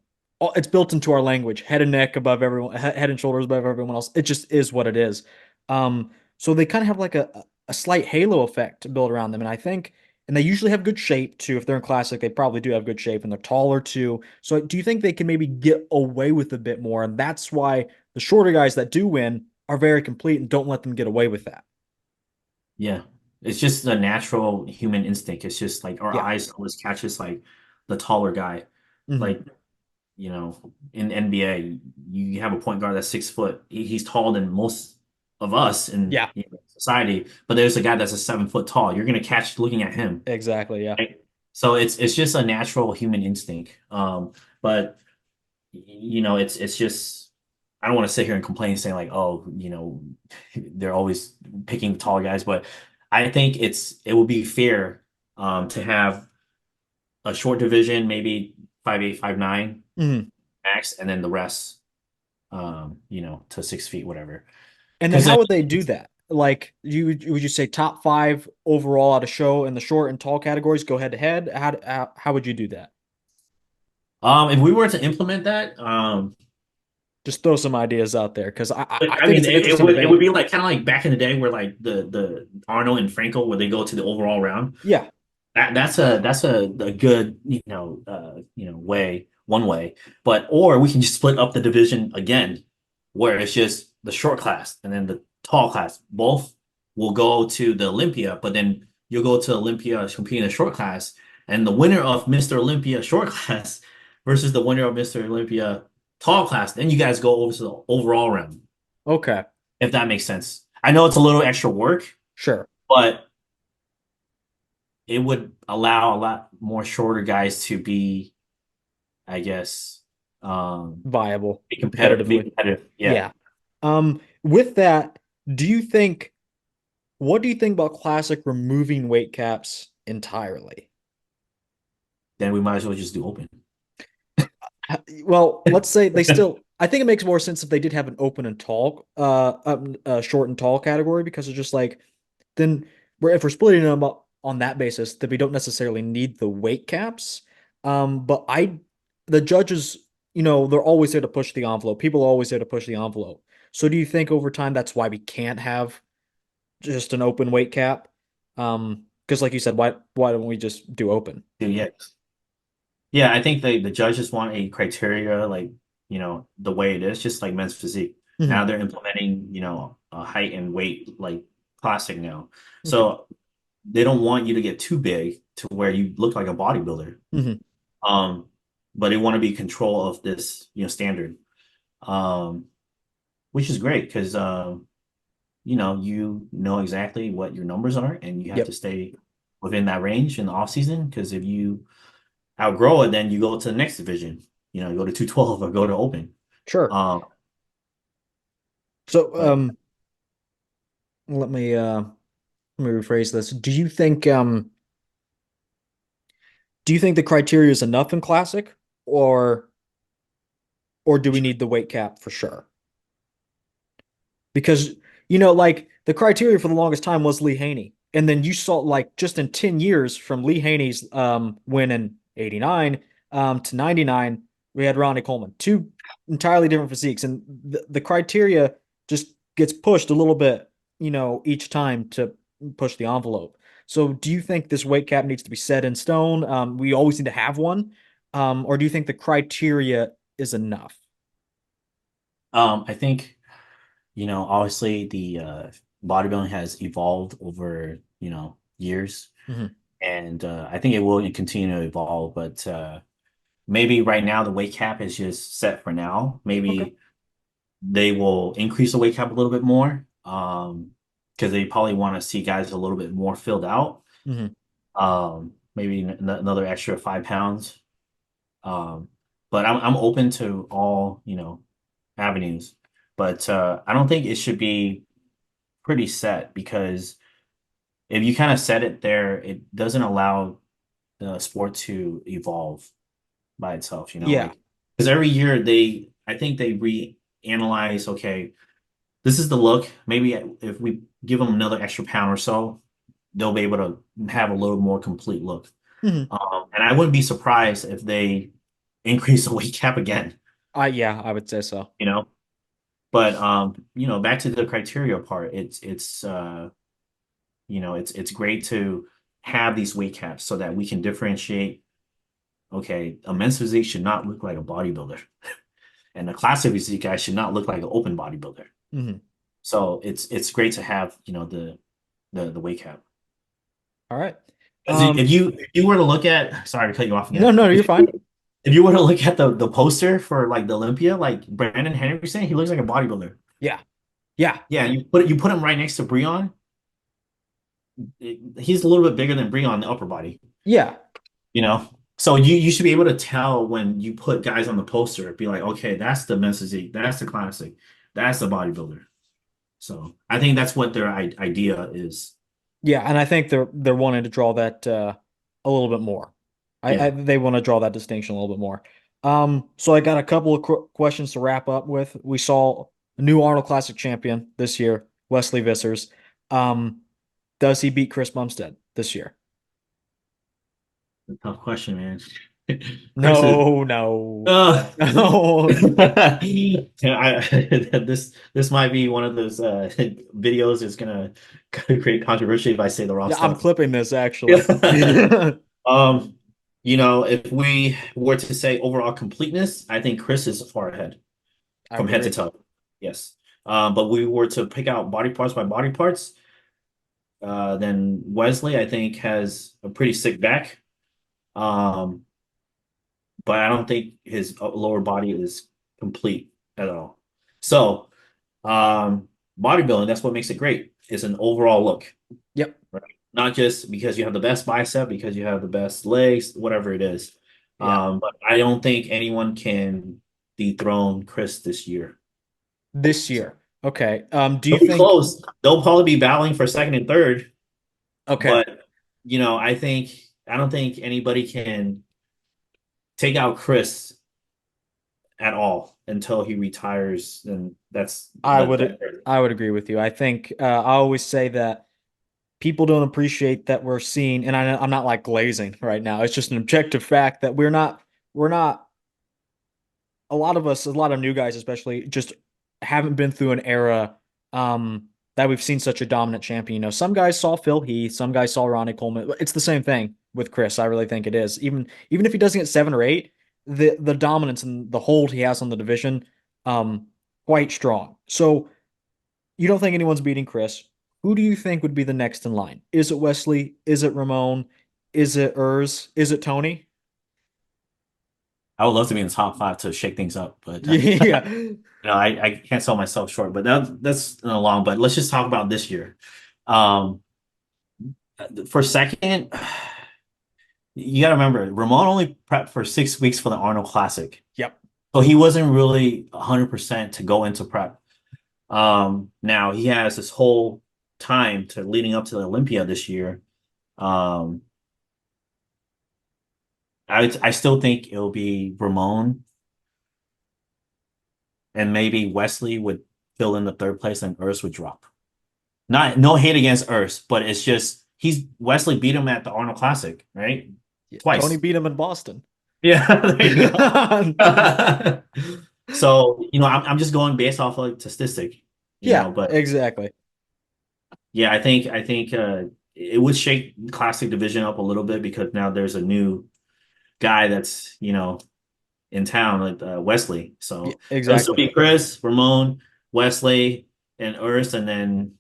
it's built into our language, head and neck above everyone, head and shoulders above everyone else. It just is what it is. So they kind of have like a slight halo effect built around them, and I think. And they usually have good shape too. If they're in classic, they probably do have good shape and they're taller too. So do you think they can maybe get away with a bit more? And that's why the shorter guys that do win are very complete and don't let them get away with that. Yeah. It's just a natural human instinct. It's just like our Yeah. eyes always catches like the taller guy. Hmm. Like, in NBA, you have a point guard that's 6 foot. He's taller than most of us in Yeah. society, but there's a guy that's a 7 foot tall. You're gonna catch looking at him. Exactly. Yeah. Right? So it's just a natural human instinct. But it's just I don't want to sit here and complain saying like, oh, they're always picking tall guys, but I think it would be fair to have a short division, maybe 5'8", 5'9" Hmm. max, and then the rest to 6 feet, whatever. And then Because how would they do that? Like, would you say top five overall at a show in the short and tall categories go head to head? How would you do that? if we were to implement that, Just throw some ideas out there because I I think mean, it's an it interesting would it would debate. be like kind of like back in the day where like the Arnold and Franco where they go to the overall round. Yeah. That's a good way one way, but or we can just split up the division again, where it's just the short class and then the tall class. Both will go to the Olympia, but then you'll go to Olympia compete in the short class, and the winner of Mr. Olympia short class versus the winner of Mr. Olympia tall class. Then you guys go over to the overall round, Okay. if that makes sense. I know it's a little extra work, Sure. but it would allow a lot more shorter guys to be, I guess, Viable be competitive. Be competitively. competitive. Yeah. Yeah. With that, do you think what do you think about Classic removing weight caps entirely? Then we might as well just do open. Well, let's say they still I think it makes more sense if they did have an open and tall, short and tall category because it's just like then if we're splitting them up on that basis, then we don't necessarily need the weight caps. But the judges, they're always there to push the envelope. People are always there to push the envelope. So do you think over time that's why we can't have just an open weight cap? Because like you said, why don't we just do open? Yeah. Yeah, I think the judges want a criteria like, the way it is, just like men's physique. Now Hmm. they're implementing, a height and weight like classic now. Okay. So they don't want you to get too big to where you look like a bodybuilder. Hmm. Um, but they want to be control of this, standard. Um, which is great because you know exactly what your numbers are and you have to Yep. stay within that range in the off season because if you outgrow it, then you go to the next division. You go to 212 or go to open. Sure. Um, So but let me rephrase this. Do you think the criteria is enough in classic or do we need the weight cap for sure? Because like the criteria for the longest time was Lee Haney. And then you saw like just in 10 years from Lee Haney's win in 89 to 99, we had Ronnie Coleman. Two entirely different physiques. And the criteria just gets pushed a little bit, each time to push the envelope. So do you think this weight cap needs to be set in stone? We always need to have one? Or do you think the criteria is enough? I think, obviously the bodybuilding has evolved over, years. Hmm. And I think it will continue to evolve. But maybe right now the weight cap is just set for now. Okay. Maybe they will increase the weight cap a little bit more because they probably want to see guys a little bit more filled out. Hmm. Um, maybe another extra 5 pounds. Um, but I'm open to all, avenues. But I don't think it should be pretty set because if you kind of set it there, it doesn't allow the sport to evolve by itself, Yeah. like because every year I think they reanalyze, okay, this is the look. Maybe if we give them another extra pound or so, they'll be able to have a little more complete look. Hmm. And I wouldn't be surprised if they increase the weight cap again, Yeah, I would say so. you know. But back to the criteria part, it's great to have these weight caps so that we can differentiate. Okay, a men's physique should not look like a bodybuilder, and a classic physique guy should not look like an open bodybuilder. Hmm. So it's great to have the weight cap. All right. Because if you were to look at, sorry to cut you off No, again. no, you're fine. If you were to look at the poster for like the Olympia, like Brandon Henderson, he looks like a bodybuilder. Yeah. Yeah. Yeah, you put him right next to Breon. He's a little bit bigger than Breon in the upper body, Yeah. you know. So you should be able to tell when you put guys on the poster, be like, okay, that's the men's physique, that's the classic, that's the bodybuilder. So I think that's what their idea is. Yeah, and I think they're wanting to draw that a little bit more. Yeah. They want to draw that distinction a little bit more. So I got a couple of questions to wrap up with. We saw a new Arnold Classic champion this year, Wesley Vissers. Um, does he beat Chris Bumstead this year? Tough question, man. Chris is No, no, uh, no. yeah, this might be one of those videos that's gonna create controversy if I say the wrong Yeah, I'm stuff. clipping this actually. Yeah. Um, if we were to say overall completeness, I think Chris is far ahead I from would head to agree. toe. Yes. But we were to pick out body parts by body parts, then Wesley, I think, has a pretty sick back. Um, but I don't think his lower body is complete at all. So, bodybuilding, that's what makes it great. It's an overall look, Yep. right? Not just because you have the best bicep, because you have the best legs, whatever it is. Yeah. But I don't think anyone can dethrone Chris this year. This So year. Okay. Do you they'll be think close. They'll probably be battling for second and third, okay. but I don't think anybody can take out Chris at all until he retires, and that's I that. would I would agree with you. I think I always say that people don't appreciate that we're seeing, and I'm not like glazing right now. It's just an objective fact that we're not a lot of us, a lot of new guys especially, just haven't been through an era that we've seen such a dominant champion. Some guys saw Phil Heath, some guys saw Ronnie Coleman. It's the same thing with Chris. I really think it is. Even if he doesn't get 7 or 8, the dominance and the hold he has on the division, um, quite strong. So you don't think anyone's beating Chris. Who do you think would be the next in line? Is it Wesley? Is it Ramon? Is it Urs? Is it Tony? I would love to be in the top five to shake things up, but Yeah. I can't sell myself short. But that's long. But let's just talk about this year. Um, for second, you got to remember Ramon only prepped for 6 weeks for the Arnold Classic, Yep. so he wasn't really 100% to go into prep. Now he has this whole time to leading up to the Olympia this year. Um, I still think it'll be Ramon and maybe Wesley would fill in the third place and Urs would drop. Not no hate against Urs, but it's just he's Wesley beat him at the Arnold Classic, right? Yeah. Tony Twice. beat him in Boston. Yeah, there you go. So, I'm just going based off like statistic, Yeah, but exactly. yeah, I think it would shake the classic division up a little bit because now there's a new guy that's, in town, like Wesley. Yeah, So it'll still exactly. be Chris, Ramon, Wesley, and Ernst, and then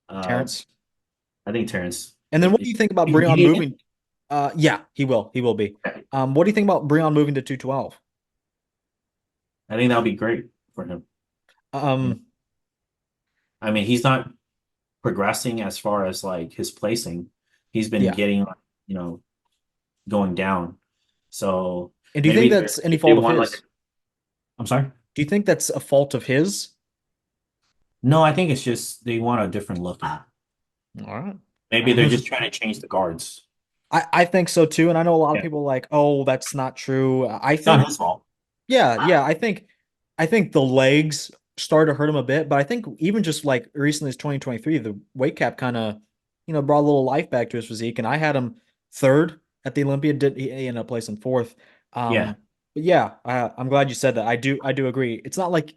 uh, Terrence. I think Terrence. And then what do you think about Breon He- moving? Yeah, he will. He will be. What do you think about Breon moving to 212? I think that'll be great for him. You know, Um, I mean, he's not progressing as far as like his placing. He's been yeah. getting, you know, going down. So And do you think maybe that's any they fault of want like, his? I'm sorry. Do you think that's a fault of his? No, I think it's just they want a different look. All right. Maybe they're just trying to change the guards. I think so too. And I know a lot of Yeah, people are like, oh, that's not true. I it's not think, his fault. yeah, I think the legs started to hurt him a bit, but I think even just like recently as 2023, the weight cap kind of, brought a little life back to his physique. And I had him third at the Olympian. Did he ended up placing fourth? Yeah. But yeah, I'm glad you said that. I do agree. It's not like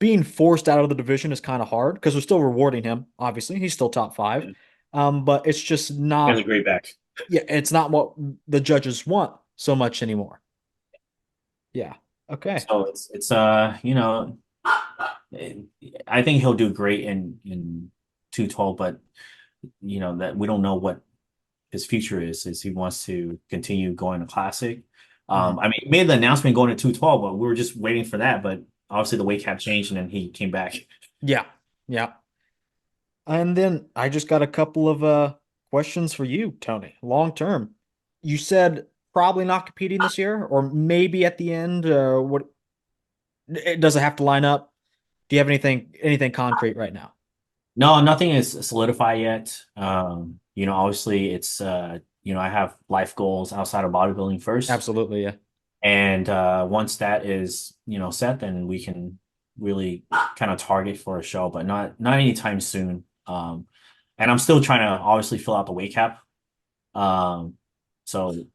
being forced out of the division is kind of hard because we're still rewarding him. Obviously, he's still top five. He But it's just has a not, great back. yeah, it's not what the judges want so much anymore. Yeah. Okay. So I think he'll do great in 212, but that we don't know what his future is he wants to continue going to classic. Mhm. I mean, he made the announcement going to 212, but we were just waiting for that. But obviously the weight cap changed and then he came back. Yeah. Yeah. And then I just got a couple of questions for you, Tony. Long term. You said probably not competing this year, or maybe at the end. What it does it have to line up? Do you have anything concrete right now? No, nothing is solidified yet. Obviously it's I have life goals outside of bodybuilding first. Absolutely, yeah. And once that is, set, then we can really kind of target for a show, but not anytime soon. And I'm still trying to obviously fill out the weight cap. Um, so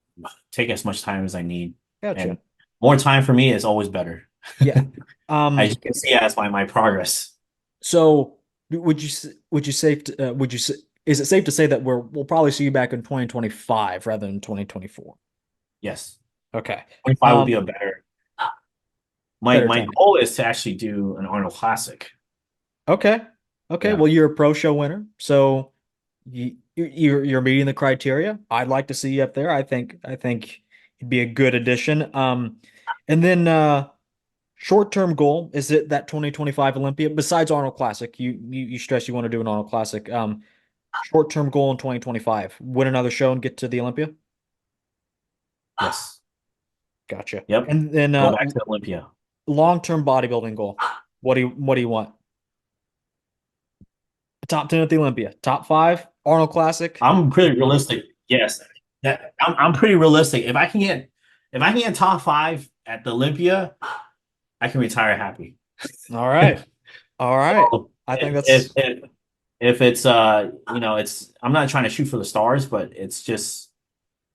take as much time as I need. Gotcha. And more time for me is always better. Yeah. As you Um, can see as my progress. so would you safe to, would you is it safe to say that we'll probably see you back in 2025 rather than 2024? Yes. Okay. 25 would be Um, a better. My better my timing. goal is to actually do an Arnold Classic. Okay. Okay. Yeah. Well, you're a pro show winner, so you're meeting the criteria. I'd like to see you up there. I think it'd be a good addition. And then short-term goal is it that 2025 Olympia besides Arnold Classic? You stress you want to do an Arnold Classic. Short-term goal in 2025, win another show and get to the Olympia. Yes. Gotcha. Yep. And then Go back to Olympia. long-term bodybuilding goal. What do you want? Top 10 at the Olympia. Top five, Arnold Classic. I'm pretty realistic. Yes. I'm pretty realistic. If I can get top five at the Olympia, I can retire happy. All right. All right. So I think if that's if if it's it's I'm not trying to shoot for the stars, but it's just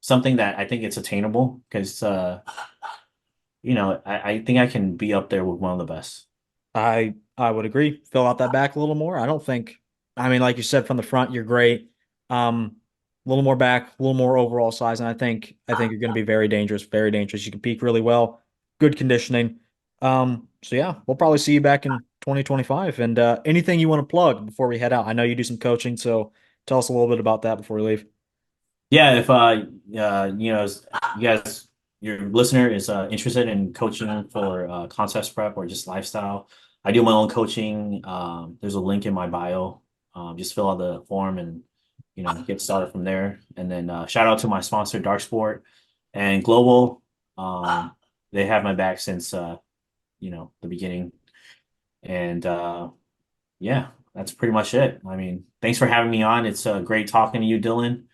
something that I think it's attainable because I think I can be up there with one of the best. I would agree. Fill out that back a little more. I mean, like you said, from the front, you're great. A little more back, a little more overall size, and I think you're going to be very dangerous, very dangerous. You can peak really well, good conditioning. So yeah, we'll probably see you back in 2025. And anything you want to plug before we head out? I know you do some coaching, so tell us a little bit about that before we leave. Yeah, if you guys, your listener is interested in coaching for contest prep or just lifestyle, I do my own coaching. There's a link in my bio. Just fill out the form and get started from there. And then shout out to my sponsor, Dark Sport and Global. Um, they have my back since the beginning. And yeah, that's pretty much it. I mean, thanks for having me on. It's great talking to you, Dylan.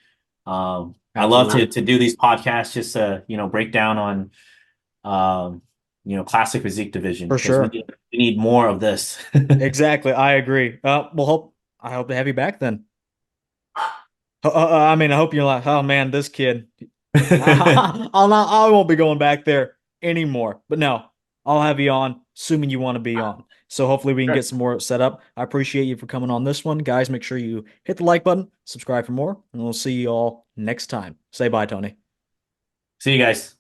I love to Absolutely. to do these podcasts just to break down on classic physique division For because we sure. need we need more of this. Exactly. I agree. I hope to have you back then. I mean, I hope you're like, oh man, this kid. I won't be going back there anymore. But no, I'll have you on, assuming you want to be on. So hopefully we can Sure. get some more set up. I appreciate you for coming on this one. Guys, make sure you hit the like button, subscribe for more, and we'll see you all next time. Say bye, Tony. See you guys.